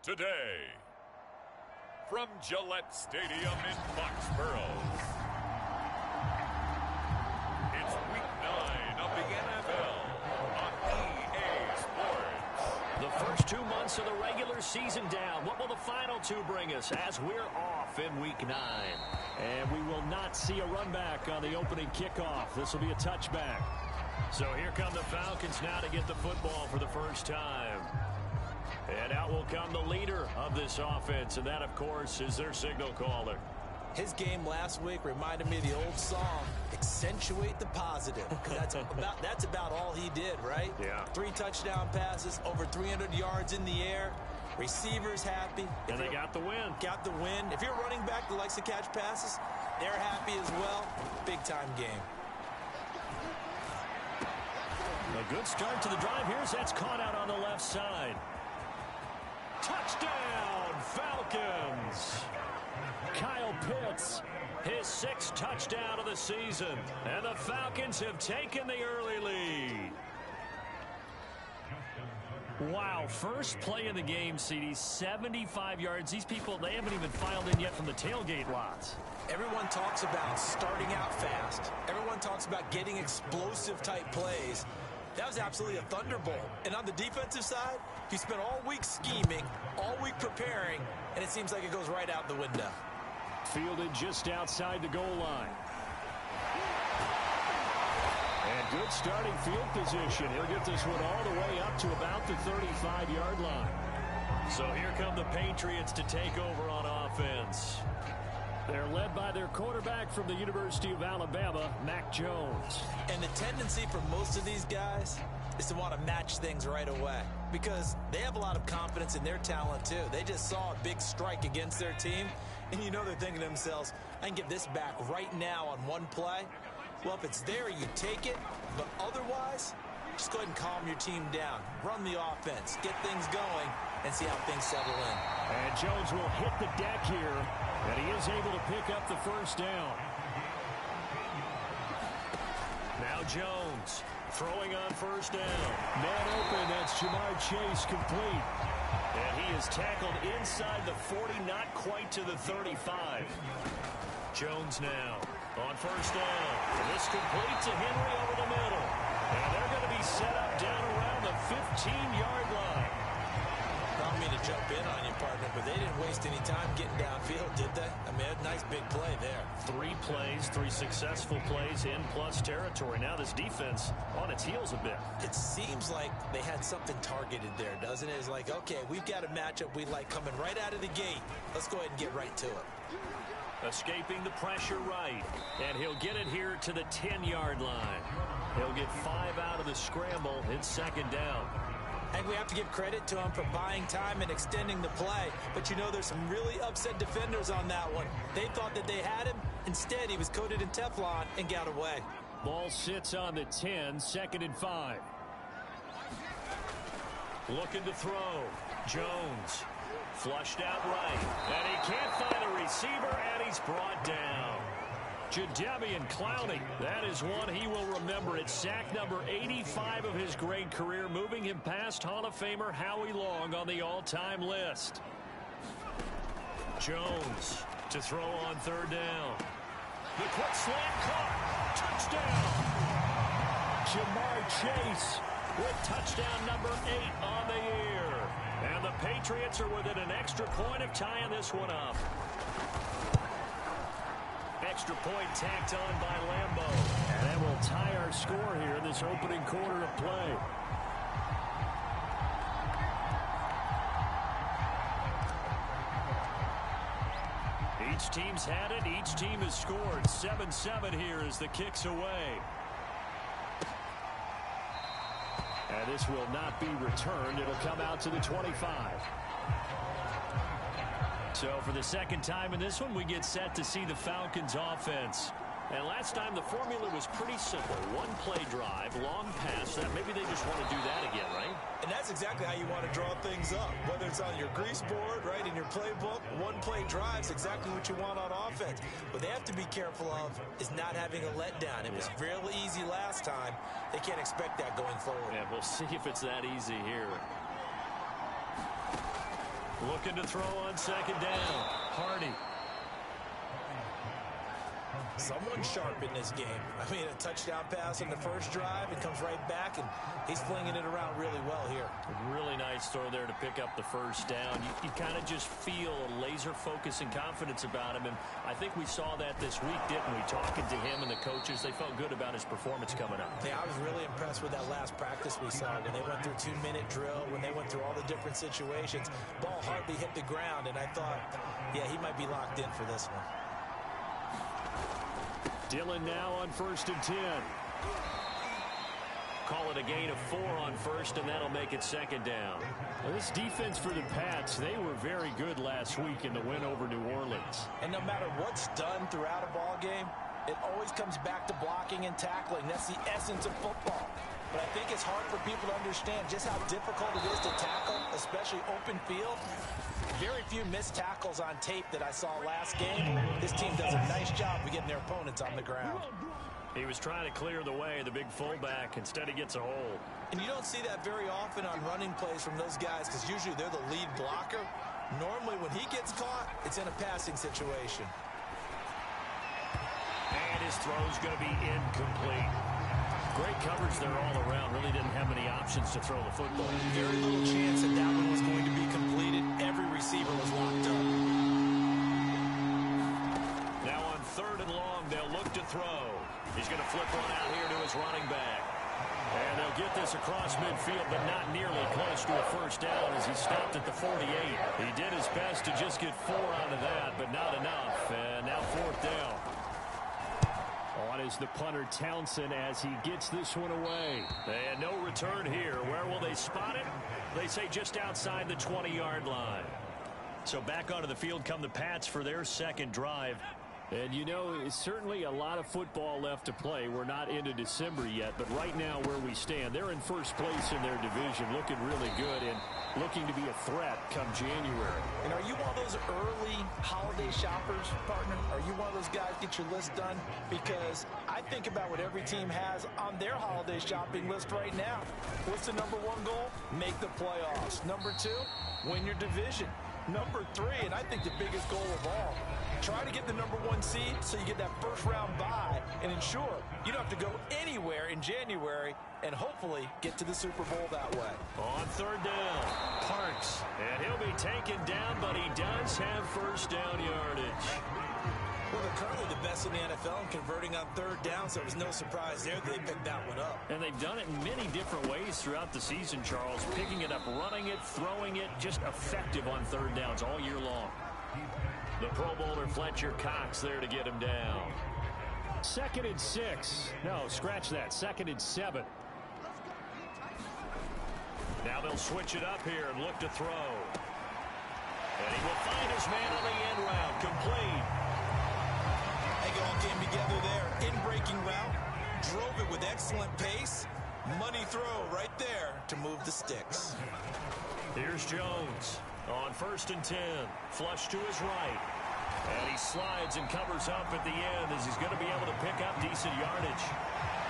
today. From Gillette Stadium in Foxborough, it's Week 9 of the NFL on EA Sports. The first 2 months of the regular season down. What will the final 2 bring us as we're off in Week 9? And we will not see a run back on the opening kickoff. This will be a touchback. So here come the Falcons now to get the football for the first time. And out will come the leader of this offense, and that, of course, is their signal caller. His game last week reminded me of the old song, Accentuate the Positive. That's about all he did, right? Yeah. 3 touchdown passes, over 300 yards in the air. Receivers happy. And they got the win. Got the win. If you're running back that likes to catch passes, they're happy as well. Big-time game. A good start to the drive. Here's that's caught out on the left side. Touchdown, Falcons! Kyle Pitts, his 6th touchdown of the season. And the Falcons have taken the early lead. Wow, first play of the game, CD, 75 yards. These people, they haven't even filed in yet from the tailgate lots. Everyone talks about starting out fast. Everyone talks about getting explosive-type plays. That was absolutely a thunderbolt. And on the defensive side, he spent all week scheming, all week preparing, and it seems like it goes right out the window. Fielded just outside the goal line. And good starting field position. He'll get this one all the way up to about the 35-yard line. So here come the Patriots to take over on offense. They're led by their quarterback from the University of Alabama, Mac Jones. And the tendency for most of these guys is to want to match things right away because they have a lot of confidence in their talent, too. They just saw a big strike against their team, and you know they're thinking to themselves, I can get this back right now on one play. Well, if it's there, you take it, but otherwise, just go ahead and calm your team down. Run the offense, get things going, and see how things settle in. And Jones will hit the deck here, and he is able to pick up the first down. Now Jones throwing on first down. Man open, that's Jamar Chase complete. And he is tackled inside the 40, not quite to the 35. Jones now on first down. And this complete to Henry over the middle. And they're going to be set up down around the 15-yard line. I don't mean to jump in on you, partner, but they didn't waste any time getting downfield, did they? I mean, a nice big play there. 3 plays, 3 successful plays in plus territory. Now this defense on its heels a bit. It seems like they had something targeted there, doesn't it? It's like, okay, we've got a matchup we like coming right out of the gate. Let's go ahead and get right to it. Escaping the pressure right. And he'll get it here to the 10-yard line. He'll get 5 out of the scramble in second down. And we have to give credit to him for buying time and extending the play. But you know there's some really upset defenders on that one. They thought that they had him. Instead, he was coated in Teflon and got away. Ball sits on the 10, 2nd and 5. Looking to throw. Jones flushed out right. And he can't find a receiver, and he's brought down. Jadeveon Clowney, that is one he will remember. It's sack number 85 of his great career, moving him past Hall of Famer Howie Long on the all-time list. Jones to throw on third down. The quick slant caught. Touchdown. Jamar Chase with touchdown number 8 on the year. And the Patriots are within an extra point of tying this one up. Extra point tacked on by Lambeau. And that will tie our score here in this opening quarter of play. Each team's had it. Each team has scored. 7-7 here as the kick's away. And this will not be returned. It'll come out to the 25. So for the second time in this one, we get set to see the Falcons offense. And last time, the formula was pretty simple. One play drive, long pass. That maybe they just want to do that again, right? And that's exactly how you want to draw things up. Whether it's on your grease board, right, in your playbook, one play drive is exactly what you want on offense. What they have to be careful of is not having a letdown. It was real easy last time. They can't expect that going forward. Yeah, we'll see if it's that easy here. Looking to throw on second down. Hardy. Someone sharp in this game. I mean, a touchdown pass in the first drive. It comes right back, and he's flinging it around really well here. Really nice throw there to pick up the first down. You kind of just feel a laser focus and confidence about him, and I think we saw that this week, didn't we? Talking to him and the coaches, they felt good about his performance coming up. Yeah, I was really impressed with that last practice we saw when they went through 2-minute drill, when they went through all the different situations. Ball hardly hit the ground, and I thought, yeah, he might be locked in for this one. Dillon now on 1st and 10. Call it a gain of 4 on first, and that'll make it second down. Well, this defense for the Pats, they were very good last week in the win over New Orleans. And no matter what's done throughout a ball game, it always comes back to blocking and tackling. That's the essence of football. But I think it's hard for people to understand just how difficult it is to tackle, especially open field. Very few missed tackles on tape that I saw last game. This team does a nice job of getting their opponents on the ground. He was trying to clear the way, the big fullback. Instead, he gets a hole. And you don't see that very often on running plays from those guys because usually they're the lead blocker. Normally, when he gets caught, it's in a passing situation. And his throw's going to be incomplete. Great coverage there all around. Really didn't have many options to throw the football. Very little chance that that one was going to be completed. Every receiver was locked up. Now on 3rd and long, they'll look to throw. He's going to flip one out here to his running back. And they'll get this across midfield, but not nearly close to a first down as he stopped at the 48. He did his best to just get 4 out of that, but not enough. And now 4th down. On is the punter Townsend as he gets this one away. And no return here. Where will they spot it? They say just outside the 20-yard line. So back onto the field come the Pats for their second drive. And, you know, it's certainly a lot of football left to play. We're not into December yet, but right now where we stand, they're in first place in their division, looking really good and looking to be a threat come January. And are you one of those early holiday shoppers, partner? Are you one of those guys get your list done? Because I think about what every team has on their holiday shopping list right now. What's the number 1 goal? Make the playoffs. Number 2, win your division. Number 3, and I think the biggest goal of all, try to get the number 1 seed so you get that first-round bye and ensure you don't have to go anywhere in January and hopefully get to the Super Bowl that way. On 3rd down, Parks. And he'll be taken down, but he does have first down yardage. Well, they're currently the best in the NFL in converting on 3rd down, so it was no surprise there that they picked that one up. And they've done it in many different ways throughout the season, Charles. Picking it up, running it, throwing it, just effective on 3rd downs all year long. The Pro Bowler Fletcher Cox there to get him down. 2nd and 6. No, scratch that. 2nd and 7. Now they'll switch it up here and look to throw. And he will find his man on the end route. Complete. They all came together there. In-breaking route. Drove it with excellent pace. Money throw right there to move the sticks. Here's Jones on 1st and 10. Flush to his right. And he slides and covers up at the end as he's going to be able to pick up decent yardage.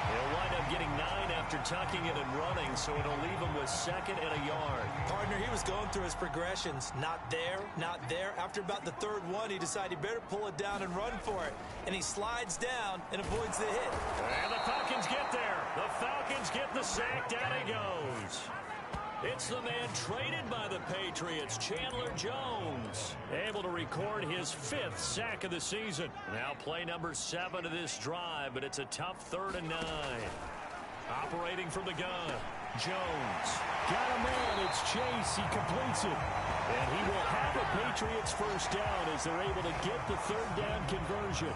He'll wind up getting 9 after tucking it and running, so it'll leave him with 2nd and a yard. Partner, he was going through his progressions. Not there, not there. After about the 3rd one, he decided he better pull it down and run for it. And he slides down and avoids the hit. And the Falcons get there. The Falcons get the sack. Down he goes. It's the man traded by the Patriots, Chandler Jones, able to record his 5th sack of the season. Now play number 7 of this drive, but it's a tough 3rd and 9. Operating from the gun, Jones. Got a man, it's Chase, he completes it. And he will have a Patriots first down as they're able to get the 3rd down conversion.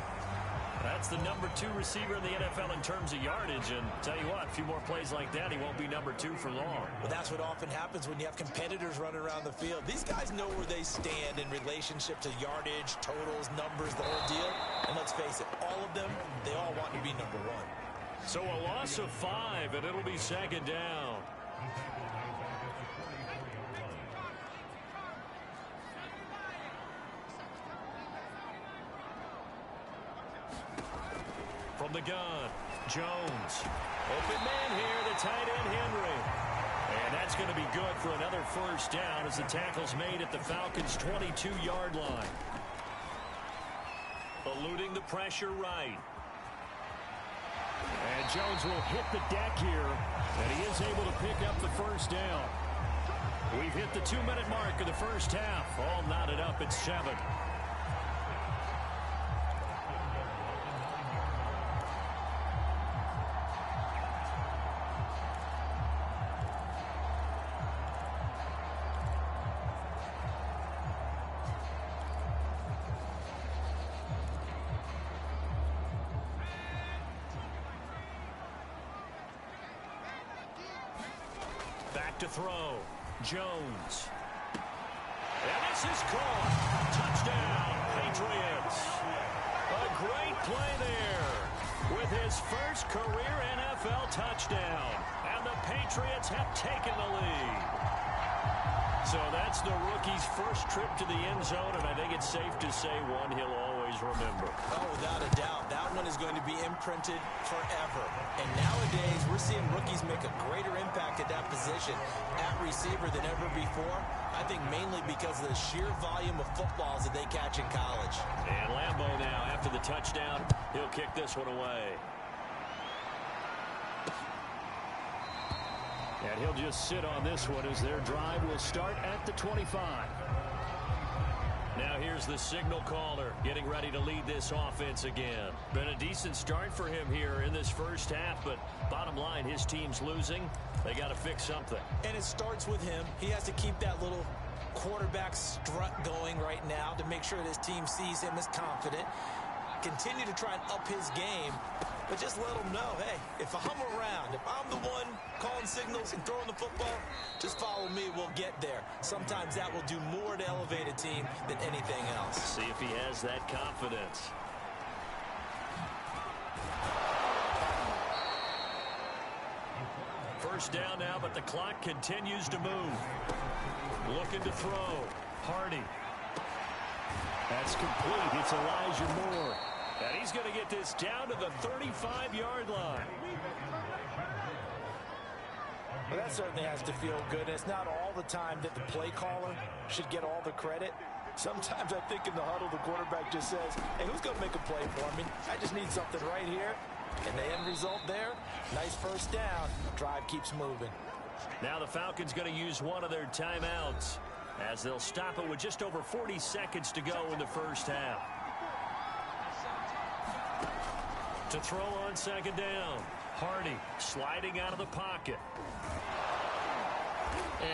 That's the number 2 receiver in the NFL in terms of yardage. And tell you what, a few more plays like that, he won't be number 2 for long. Well, that's what often happens when you have competitors running around the field. These guys know where they stand in relationship to yardage, totals, numbers, the whole deal. And let's face it, all of them, they all want to be number 1. So a loss of 5, and it'll be 2nd down. From the gun, Jones. Open man here, the tight end, Henry. And that that's going to be good for another first down as the tackle's made at the Falcons' 22-yard line. Eluding the pressure right. And Jones will hit the deck here, and he is able to pick up the first down. We've hit the 2-minute mark of the first half. All knotted up at 7. Back to throw. Jones. And this is caught. Touchdown, Patriots. A great play there with his first career NFL touchdown. And the Patriots have taken the lead. So that's the rookie's first trip to the end zone, and I think it's safe to say one he'll always remember. Oh, without a doubt. That one is going to be imprinted forever. And nowadays, we're seeing rookies make a greater impact at that position at receiver than ever before. I think mainly because of the sheer volume of footballs that they catch in college. And Lambeau now, after the touchdown, he'll kick this one away. And he'll just sit on this one as their drive will start at the 25. Now here's the signal caller getting ready to lead this offense again. Been a decent start for him here in this first half, but bottom line, his team's losing. They got to fix something. And it starts with him. He has to keep that little quarterback strut going right now to make sure that his team sees him as confident. Continue to try and up his game, but just let him know, hey, if I'm around, if I'm the one calling signals and throwing the football, just follow me, we'll get there. Sometimes that will do more to elevate a team than anything else. See if he has that confidence. First down now, but the clock continues to move. Looking to throw. Hardy. That's complete. It's Elijah Moore. And he's going to get this down to the 35-yard line. Well, that certainly has to feel good. And it's not all the time that the play caller should get all the credit. Sometimes I think in the huddle, the quarterback just says, hey, who's going to make a play for me? I just need something right here. And the end result there, nice first down. Drive keeps moving. Now the Falcons going to use one of their timeouts, as they'll stop it with just over 40 seconds to go in the first half. To throw on second down. Hardy sliding out of the pocket.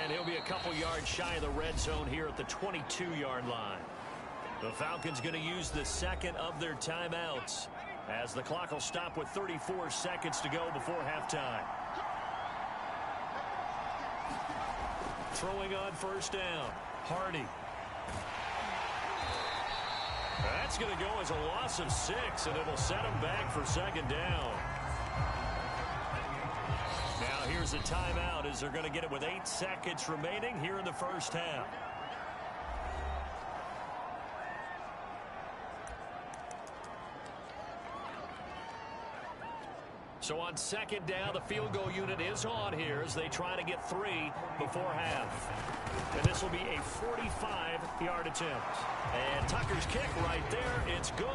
And he'll be a couple yards shy of the red zone here at the 22-yard line. The Falcons going to use the second of their timeouts, as the clock will stop with 34 seconds to go before halftime. Throwing on first down. Hardy. That's going to go as a loss of 6, and it'll set him back for second down. Now here's a timeout as they're going to get it with 8 seconds remaining here in the first half. So on second down, the field goal unit is on here as they try to get 3 before half. And this will be a 45-yard attempt. And Tucker's kick right there. It's good.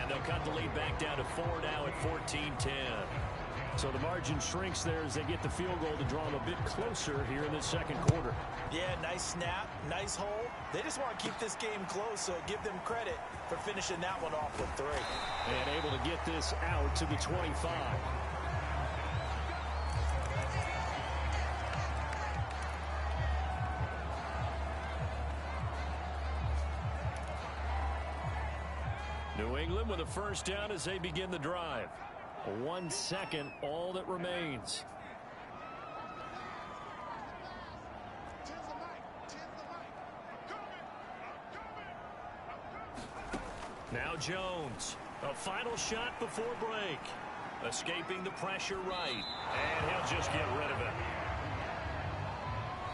And they'll cut the lead back down to 4 now at 14-10. So the margin shrinks there as they get the field goal to draw them a bit closer here in the second quarter. Yeah, nice snap, nice hole. They just want to keep this game close, so give them credit for finishing that one off with 3. And able to get this out to the 25. New England with a first down as they begin the drive. 1 second, all that remains. Now Jones, a final shot before break. Escaping the pressure right, and he'll just get rid of it.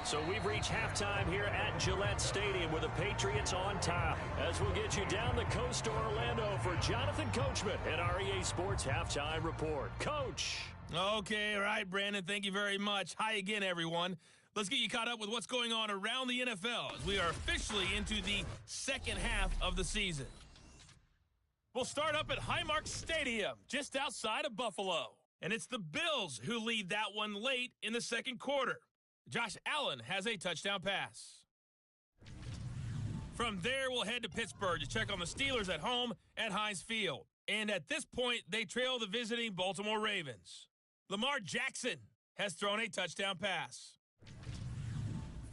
So we've reached halftime here at Gillette Stadium with the Patriots on top. As we'll get you down the coast to Orlando for Jonathan Coachman at our EA Sports Halftime Report. Coach. Okay, all right, Brandon. Thank you very much. Hi again, everyone. Let's get you caught up with what's going on around the NFL as we are officially into the second half of the season. We'll start up at Highmark Stadium, just outside of Buffalo. And it's the Bills who lead that one late in the second quarter. Josh Allen has a touchdown pass. From there, we'll head to Pittsburgh to check on the Steelers at home at Heinz Field. And at this point, they trail the visiting Baltimore Ravens. Lamar Jackson has thrown a touchdown pass.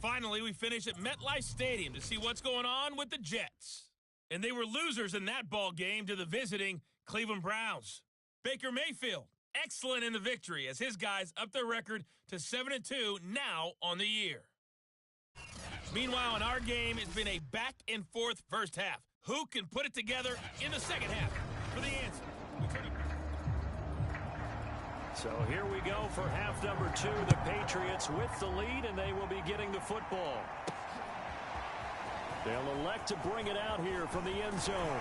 Finally, we finish at MetLife Stadium to see what's going on with the Jets. And they were losers in that ball game to the visiting Cleveland Browns. Baker Mayfield, excellent in the victory as his guys up their record to 7-2 now on the year. Meanwhile, in our game, it's been a back-and-forth first half. Who can put it together in the second half? For the answer, we turn it. So here we go for half number 2. The Patriots with the lead, and they will be getting the football. They'll elect to bring it out here from the end zone.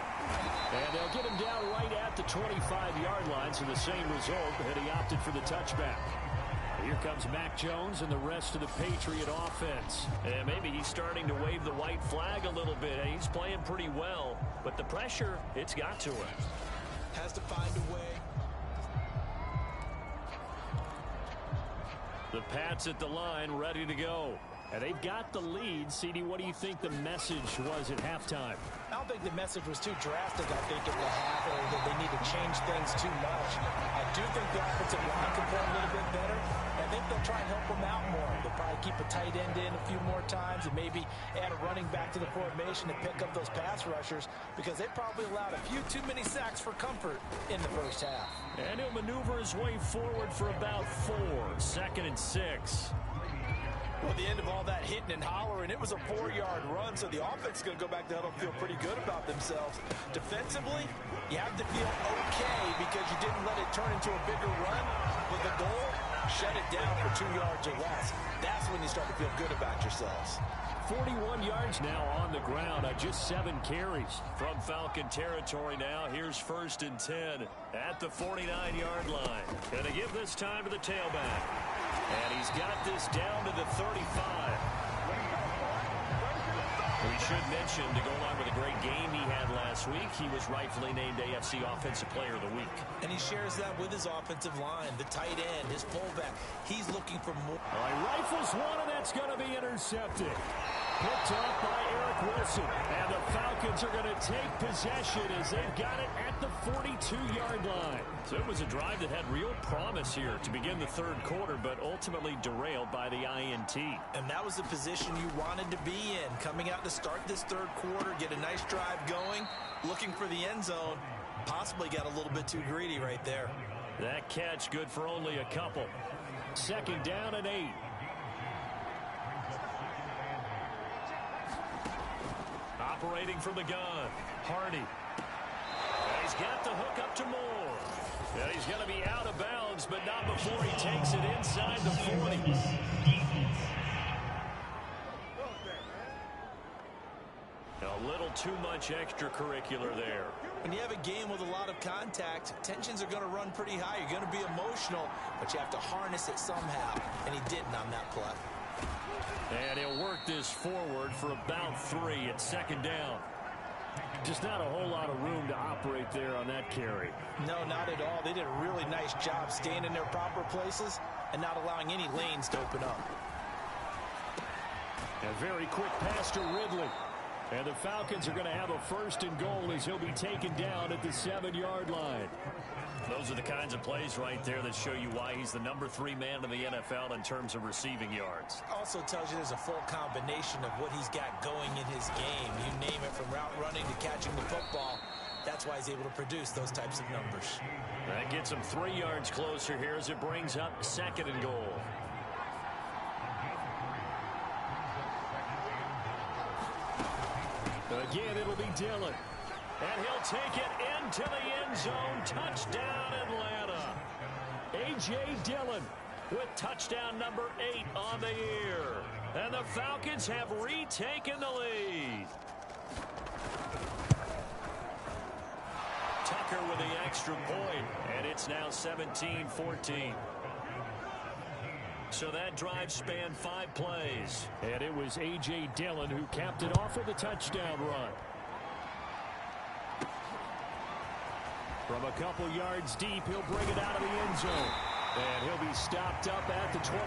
And they'll get him down right at the 25-yard line, so the same result, but he opted for the touchback. Here comes Mac Jones and the rest of the Patriot offense. And maybe he's starting to wave the white flag a little bit. He's playing pretty well, but the pressure, it's got to him. Has to find a way. The Pats at the line, ready to go. And they've got the lead. CD, what do you think the message was at halftime? I don't think the message was too drastic. I think at the half that they need to change things too much. I do think the offensive line can play a little bit better. I think they'll try and help them out more. They'll probably keep a tight end in a few more times and maybe add a running back to the formation to pick up those pass rushers because they probably allowed a few too many sacks for comfort in the first half. And he'll maneuver his way forward for about 4. 2nd and 6. Well, at the end of all that hitting and hollering, it was a 4-yard run, so the offense is going to go back to huddle and feel pretty good about themselves. Defensively, you have to feel okay because you didn't let it turn into a bigger run. With the goal, shut it down for 2 yards or less. That's when you start to feel good about yourselves. 41 yards now on the ground on just 7 carries. From Falcon territory now, here's 1st and 10 at the 49-yard line. Gonna give this time to the tailback. And he's got this down to the 35. We should mention, to go along with a great game he had last week, he was rightfully named AFC Offensive Player of the Week. And he shares that with his offensive line, the tight end, his fullback. He's looking for more. All right, rifles one, and that's going to be intercepted. Picked up by Eric Wilson. And the Falcons are going to take possession as they've got it at the 42-yard line. So it was a drive that had real promise here to begin the third quarter, but ultimately derailed by the INT. And that was the position you wanted to be in. Coming out to start this third quarter, get a nice drive going, looking for the end zone. Possibly got a little bit too greedy right there. That catch good for only a couple. 2nd down and 8. Operating from the gun, Hardy. And he's got the hook up to Moore. And he's going to be out of bounds, but not before he takes it inside the 40. A little too much extracurricular there. When you have a game with a lot of contact, tensions are going to run pretty high. You're going to be emotional, but you have to harness it somehow, and he didn't on that play. And he'll work this forward for about 3 at 2nd down. Just not a whole lot of room to operate there on that carry. No, not at all. They did a really nice job staying in their proper places and not allowing any lanes to open up. A very quick pass to Ridley. And the Falcons are going to have a 1st and goal as he'll be taken down at the 7-yard line. Those are the kinds of plays right there that show you why he's the number 3 man in the NFL in terms of receiving yards. Also tells you there's a full combination of what he's got going in his game. You name it, from route running to catching the football. That's why he's able to produce those types of numbers. That gets him 3 yards closer here as it brings up 2nd and goal. Again, it'll be Dillon. And he'll take it into the end zone. Touchdown, Atlanta. A.J. Dillon with touchdown number 8 on the year. And the Falcons have retaken the lead. Tuck Baker with the extra point, and it's now 17-14. So that drive spanned 5 plays. And it was A.J. Dillon who capped it off with a touchdown run. From a couple yards deep, he'll bring it out of the end zone. And he'll be stopped up at the 25.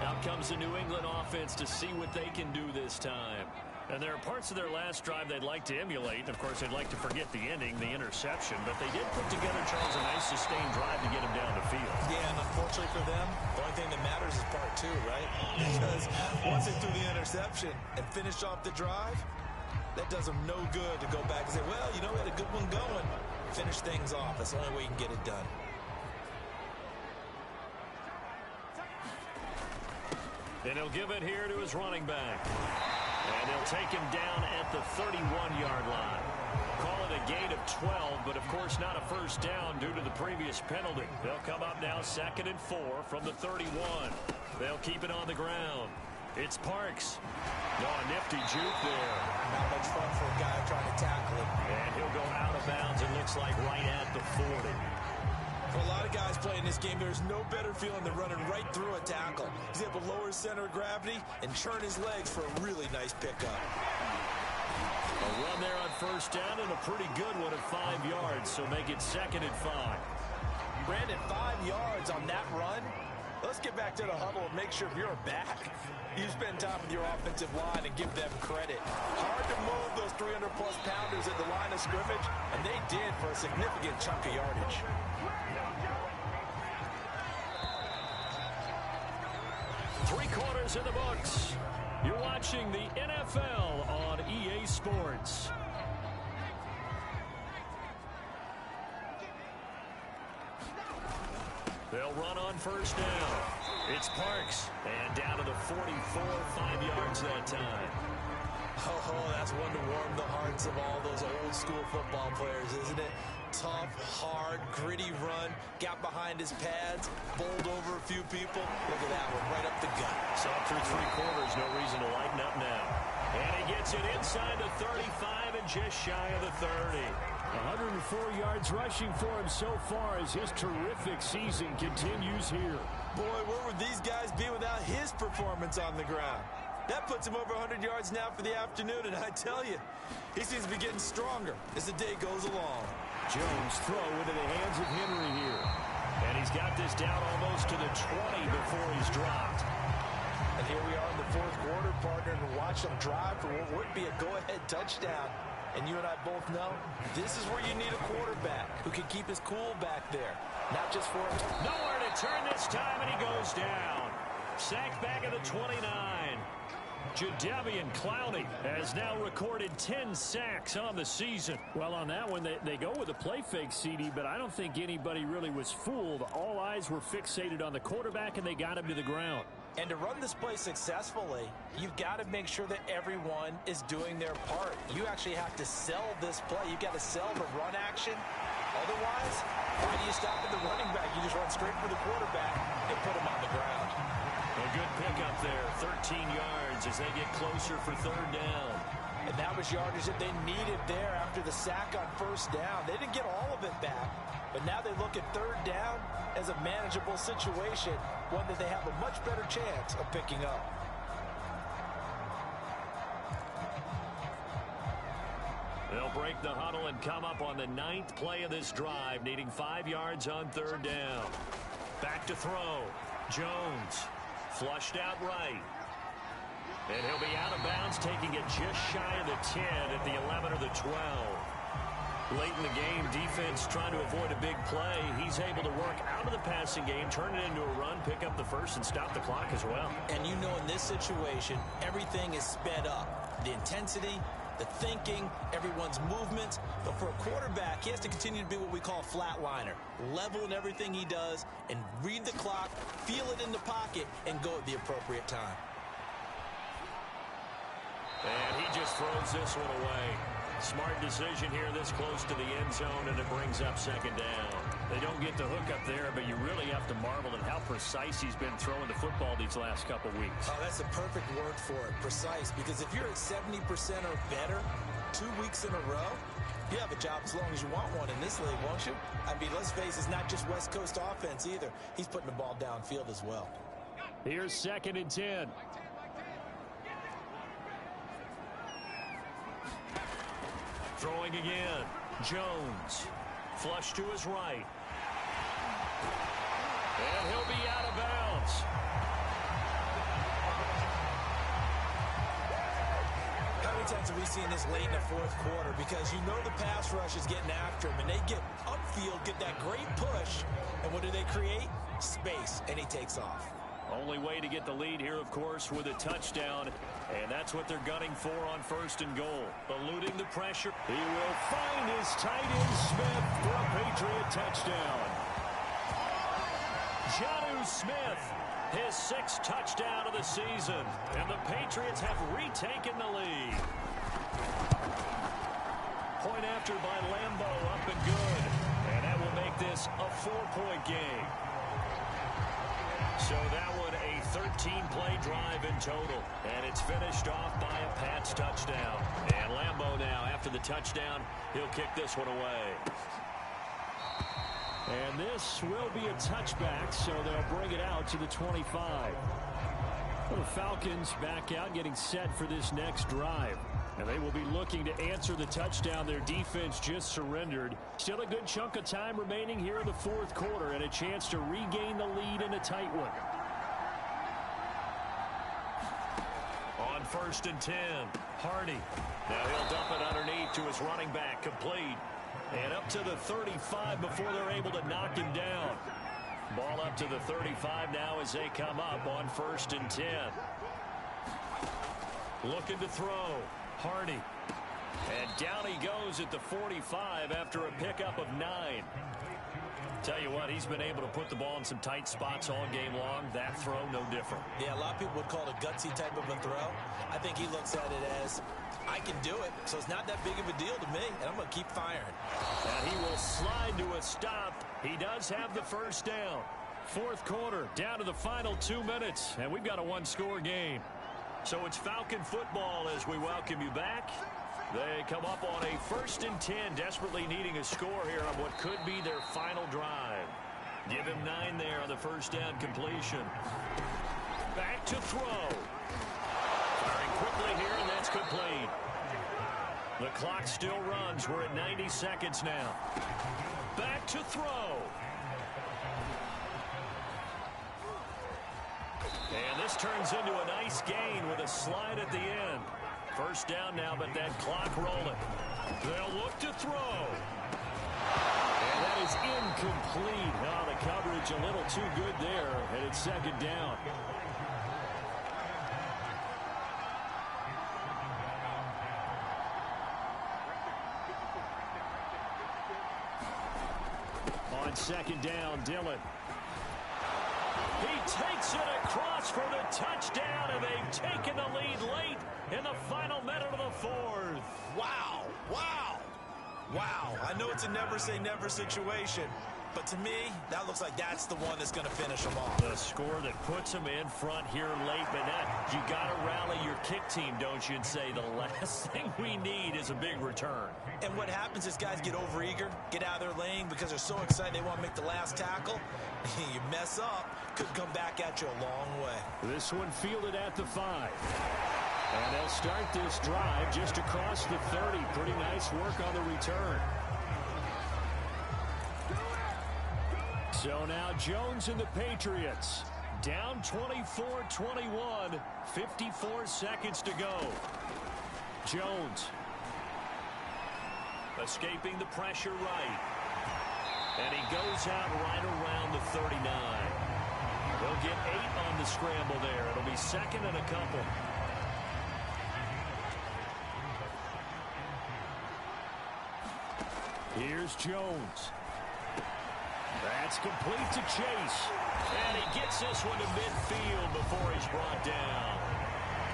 Out comes the New England offense to see what they can do this time. And there are parts of their last drive they'd like to emulate. Of course, they'd like to forget the ending, the interception. But they did put together, Charles, a nice sustained drive to get them down the field. Yeah, and unfortunately for them, the only thing that matters is part 2, right? Because once they threw the interception and finished off the drive, that does them no good to go back and say, well, you know, we had a good one going. Finish things off. That's the only way you can get it done. And he'll give it here to his running back. And they'll take him down at the 31-yard line. Call it a gain of 12, but of course not a first down due to the previous penalty. They'll come up now 2nd and 4 from the 31. They'll keep it on the ground. It's Parks. No, a nifty juke there. Not much fun for a guy trying to tackle him. And he'll go out of bounds, it looks like, right at the 40. For a lot of guys playing this game, there's no better feeling than running right through a tackle. He's able to lower his center of gravity and churn his legs for a really nice pickup. A run there on first down and a pretty good one at 5 yards, so make it 2nd and 5. Brandon, 5 yards on that run. Let's get back to the huddle and make sure if you're a back, you spend time with your offensive line and give them credit. Hard to move those 300-plus pounders at the line of scrimmage, and they did for a significant chunk of yardage. Three quarters in the books. You're watching the NFL on EA Sports. They'll run on first down. It's Parks. And down to the 44, 5 yards that time. Oh, that's one to warm the hearts of all those old school football players, isn't it? Tough, hard, gritty run, got behind his pads, bowled over a few people. Look at that one, right up the gut. So through 3 quarters, no reason to lighten up now. And he gets it inside the 35 and just shy of the 30. 104 yards rushing for him so far as his terrific season continues here. Boy, where would these guys be without his performance on the ground? That puts him over 100 yards now for the afternoon, and I tell you, he seems to be getting stronger as the day goes along. Jones throw into the hands of Henry here. And he's got this down almost to the 20 before he's dropped. And here we are in the 4th quarter, partner, and watch them drive for what would be a go-ahead touchdown. And you and I both know this is where you need a quarterback who can keep his cool back there. Not just for him. Nowhere to turn this time, and he goes down. Sacked back at the 29. Jadeveon Clowney has now recorded 10 sacks on the season. Well, on that one, they go with a play fake, CD, but I don't think anybody really was fooled. All eyes were fixated on the quarterback, and they got him to the ground. And to run this play successfully, you've got to make sure that everyone is doing their part. You actually have to sell this play. You've got to sell the run action. Otherwise, why do you stop at the running back? You just run straight for the quarterback and put him on the ground. A good pickup there, 13 yards as they get closer for 3rd down. And that was yardage that they needed there after the sack on first down. They didn't get all of it back, but now they look at 3rd down as a manageable situation, one that they have a much better chance of picking up. They'll break the huddle and come up on the 9th play of this drive, needing 5 yards on 3rd down. Back to throw. Jones flushed out right. And he'll be out of bounds, taking it just shy of the 10 at the 11 or the 12. Late in the game, defense trying to avoid a big play. He's able to work out of the passing game, turn it into a run, pick up the first, and stop the clock as well. And you know in this situation, everything is sped up. The intensity, the thinking, everyone's movements. But for a quarterback, he has to continue to be what we call a flatliner. Level in everything he does and read the clock, feel it in the pocket, and go at the appropriate time. And he just throws this one away. Smart decision here this close to the end zone, and it brings up 2nd down. They don't get the hook up there, but you really have to marvel at how precise he's been throwing the football these last couple weeks. Oh, that's the perfect word for it, precise. Because if you're at 70% or better 2 weeks in a row, you have a job as long as you want one in this league, won't you? I mean, let's face it, it's not just West Coast offense either. He's putting the ball downfield as well. Here's 2nd and 10. Throwing again. Jones. Flush to his right. And he'll be out of bounds. How many times have we seen this late in the fourth quarter? Because you know the pass rush is getting after him, and they get upfield, get that great push, and what do they create? Space, and he takes off. Only way to get the lead here, of course, with a touchdown, and that's what they're gunning for on 1st and goal. Eluding the pressure. He will find his tight end Smith for a Patriot touchdown. Jonnu Smith, his 6th touchdown of the season, and the Patriots have retaken the lead. Point after by Lambo, up and good, and that will make this a 4-point game. So that one a 13-play drive in total, and it's finished off by a Pats touchdown. And Lambo now, after the touchdown, he'll kick this one away. And this will be a touchback, so they'll bring it out to the 25. Well, the Falcons back out, getting set for this next drive. And they will be looking to answer the touchdown their defense just surrendered. Still a good chunk of time remaining here in the fourth quarter, and a chance to regain the lead in a tight one. On 1st and 10, Hardy. Now he'll dump it underneath to his running back, complete. And up to the 35 before they're able to knock him down. Ball up to the 35 now as they come up on 1st and 10. Looking to throw. Hardy. And down he goes at the 45 after a pickup of 9. Tell you what, he's been able to put the ball in some tight spots all game long. That throw, no different. Yeah, a lot of people would call it a gutsy type of a throw. I think he looks at it as, I can do it, so it's not that big of a deal to me, and I'm going to keep firing. And he will slide to a stop. He does have the first down. Fourth quarter, down to the final 2 minutes, and we've got a one-score game. So it's Falcon football as we welcome you back. They come up on a 1st and 10, desperately needing a score here on what could be their final drive. Give him 9 there on the first down completion. Back to throw. Firing quickly here, and that's complete. The clock still runs. We're at 90 seconds now. Back to throw. And this turns into a nice gain with a slide at the end. First down now, but that clock rolling. They'll look to throw. And that is incomplete. Oh, the coverage a little too good there, and it's 2nd down. On 2nd down, Dillon. He takes it across for the touchdown, and they've taken the lead late in the final minute of the fourth. Wow, wow, wow. I know it's a never-say-never situation, but to me, that looks like that's the one that's going to finish them off. The score that puts them in front here late, but you got to rally your kick team, don't you, and say the last thing we need is a big return. And what happens is guys get overeager, get out of their lane because they're so excited they want to make the last tackle. You mess up, could come back at you a long way. This one fielded at the 5. And they'll start this drive just across the 30. Pretty nice work on the return. So now Jones and the Patriots down 24-21, 54 seconds to go. Jones escaping the pressure right. And he goes out right around the 39. They'll get 8 on the scramble there. It'll be 2nd and a couple. Here's Jones. That's complete to Chase. And he gets this one to midfield before he's brought down.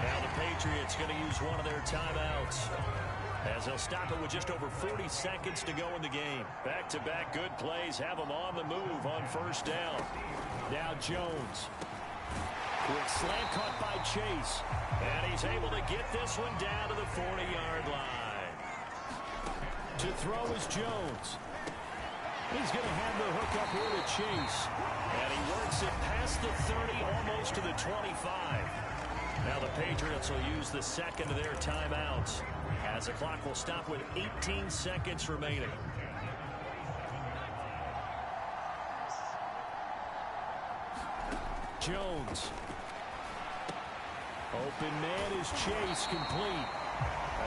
Now the Patriots going to use one of their timeouts. as he'll stop it with just over 40 seconds to go in the game. Back-to-back good plays have him on the move on first down. Now Jones. Quick slant caught by Chase. And he's able to get this one down to the 40-yard line. To throw is Jones. He's going to have the hook up here to Chase. And he works it past the 30, almost to the 25. Now the Patriots will use the second of their timeouts, as the clock will stop with 18 seconds remaining. Jones. Open man is Chase, complete.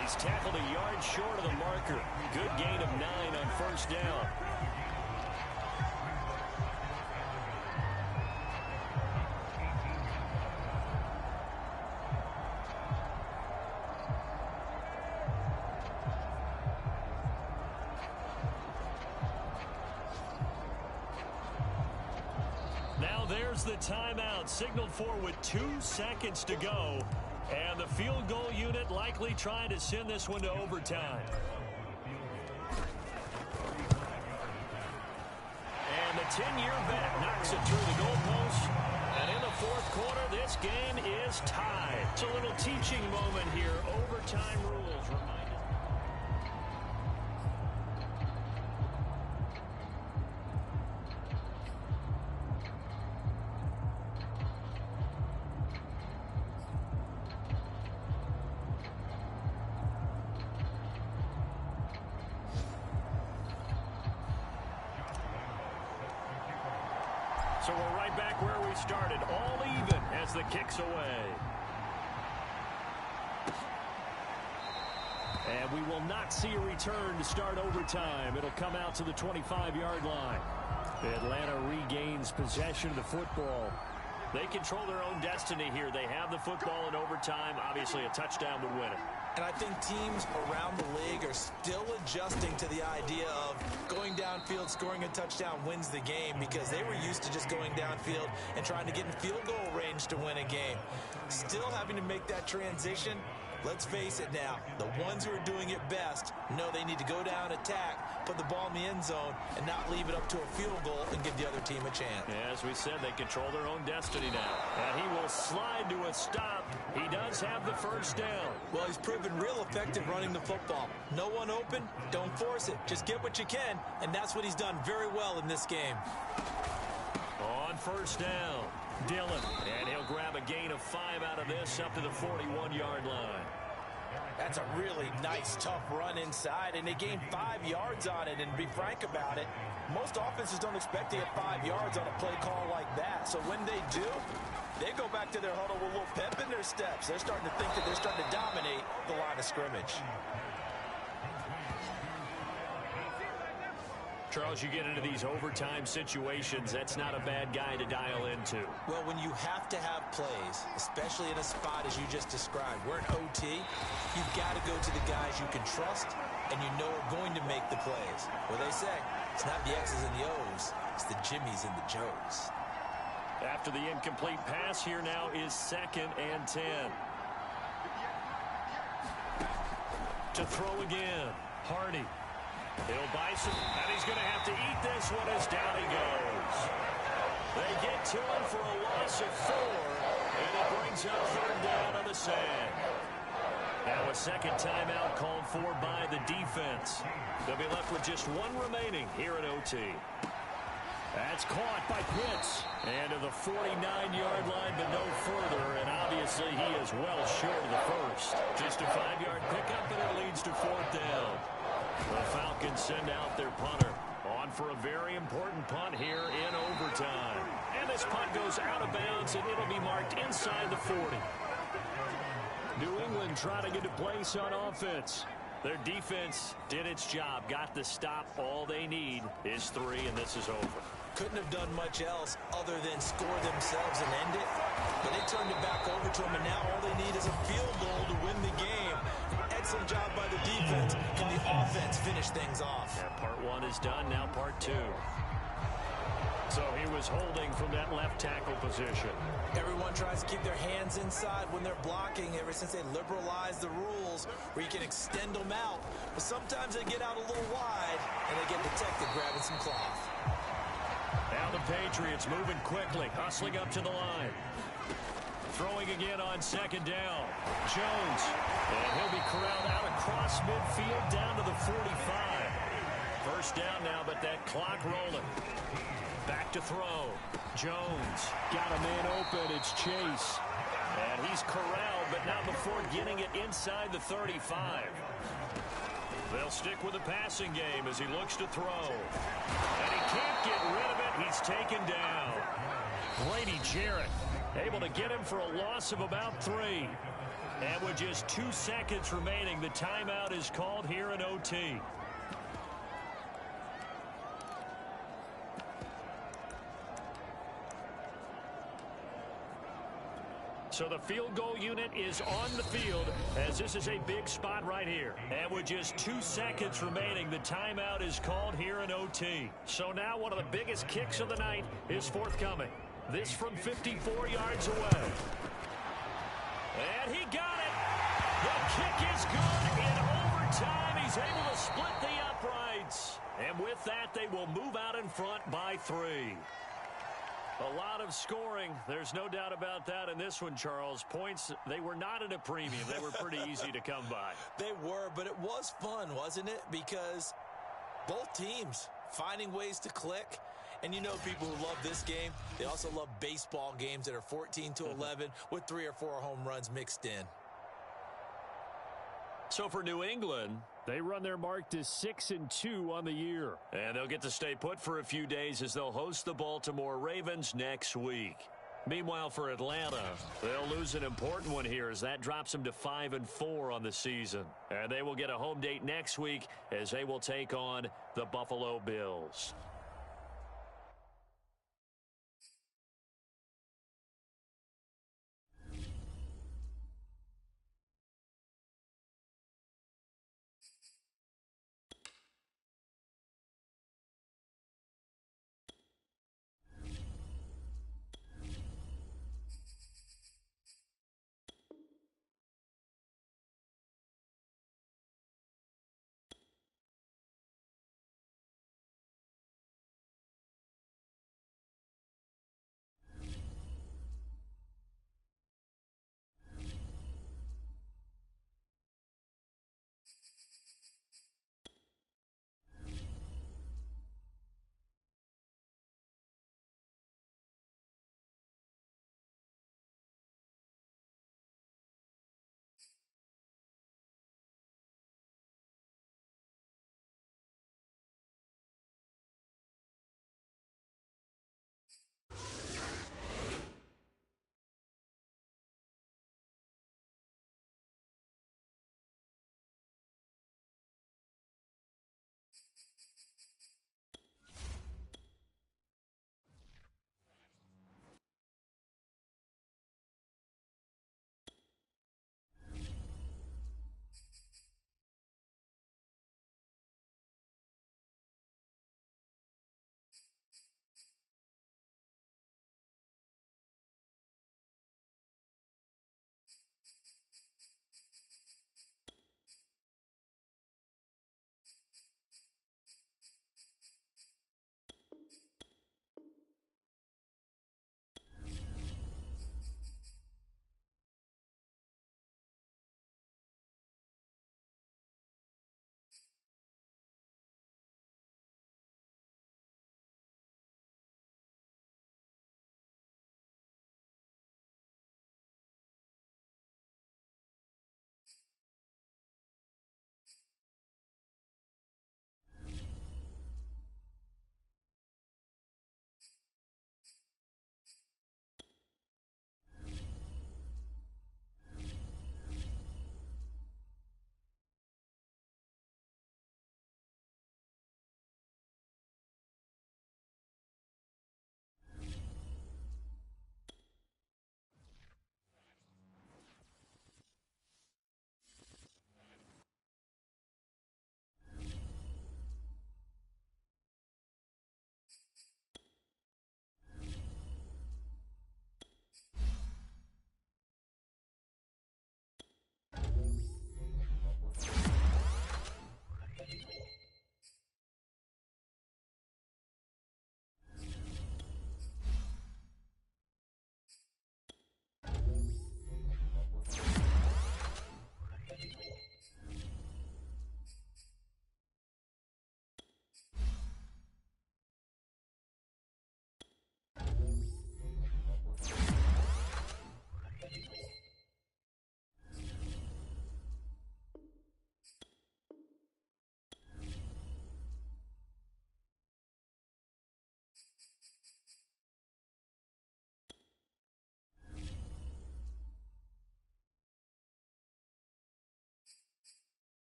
He's tackled a yard short of the marker. Good gain of 9 on first down. Now there's the timeout signaled for with 2 seconds to go. And the field goal unit likely trying to send this one to overtime. And the 10-year vet knocks it through the goalpost. And in the fourth quarter, this game is tied. It's a little teaching moment here. Overtime rules remind us. So we're right back where we started, all even as the kick's away. And we will not see a return to start overtime. It'll come out to the 25-yard line. Atlanta regains possession of the football. They control their own destiny here. They have the football in overtime. Obviously, a touchdown would win it. And I think teams around the league are still adjusting to the idea of going downfield, scoring a touchdown wins the game, because they were used to just going downfield and trying to get in field goal range to win a game. Still having to make that transition. Let's face it now, the ones who are doing it best know they need to go down, attack, put the ball in the end zone, and not leave it up to a field goal and give the other team a chance. Yeah, as we said, they control their own destiny now. And he will slide to a stop. He does have the first down. Well, he's proven real effective running the football. No one open, don't force it. Just get what you can, and that's what he's done very well in this game. On first down, Dillon, and he'll grab a gain of 5 out of this up to the 41-yard line. That's a really nice, tough run inside, and they gained 5 yards on it. And to be frank about it, most offenses don't expect to get 5 yards on a play call like that. So when they do, they go back to their huddle with a little pep in their steps. They're starting to think that they're starting to dominate the line of scrimmage. Charles, you get into these overtime situations, that's not a bad guy to dial into. Well, when you have to have plays, especially in a spot as you just described, we're in OT, you've got to go to the guys you can trust and you know are going to make the plays. Well, they say, it's not the X's and the O's, it's the Jimmies and the Joes. After the incomplete pass, here now is 2nd and 10. To throw again, Hardy. He'll buy some, and he's going to have to eat this one as down he goes. They get to him for a loss of 4, and it brings up 3rd down on the sand. Now a second timeout called for by the defense. They'll be left with just 1 remaining here at OT. That's caught by Pitts. And to the 49-yard line, but no further, and obviously he is well short of the first. Just a 5-yard pickup, and it leads to 4th down. The Falcons send out their punter on for a very important punt here in overtime. And this punt goes out of bounds, and it'll be marked inside the 40. New England trying to get a place on offense. Their defense did its job, got the stop. All they need is 3, and this is over. Couldn't have done much else other than score themselves and end it. But they turned it back over to them, and now all they need is a field goal to win the game. Excellent job by the defense. Can the offense finish things off? Yeah, part 1 is done, now part 2. So he was holding from that left tackle position. Everyone tries to keep their hands inside when they're blocking ever since they liberalized the rules where you can extend them out. But sometimes they get out a little wide and they get detected grabbing some cloth. Now the Patriots moving quickly, hustling up to the line. Throwing again on second down. Jones. And he'll be corralled out across midfield down to the 45. First down now, but that clock rolling. Back to throw. Jones. Got a man open. It's Chase. And he's corralled, but not before getting it inside the 35. They'll stick with the passing game as he looks to throw. And he can't get rid of it. He's taken down. Brady Jarrett able to get him for a loss of about 3. And with just 2 seconds remaining, the timeout is called here in OT. So the field goal unit is on the field as this is a big spot right here. And with just 2 seconds remaining, the timeout is called here in OT. So now one of the biggest kicks of the night is forthcoming. This from 54 yards away. And he got it. The kick is good in overtime. He's able to split the uprights. And with that, they will move out in front by 3. A lot of scoring. There's no doubt about that in this one, Charles. Points, they were not at a premium. They were pretty easy to come by. They were, but it was fun, wasn't it? Because both teams finding ways to click. And you know people who love this game, they also love baseball games that are 14-11 with 3 or 4 home runs mixed in. So for New England, they run their mark to 6-2 on the year. And they'll get to stay put for a few days as they'll host the Baltimore Ravens next week. Meanwhile, for Atlanta, they'll lose an important one here as that drops them to 5-4 on the season. And they will get a home date next week as they will take on the Buffalo Bills.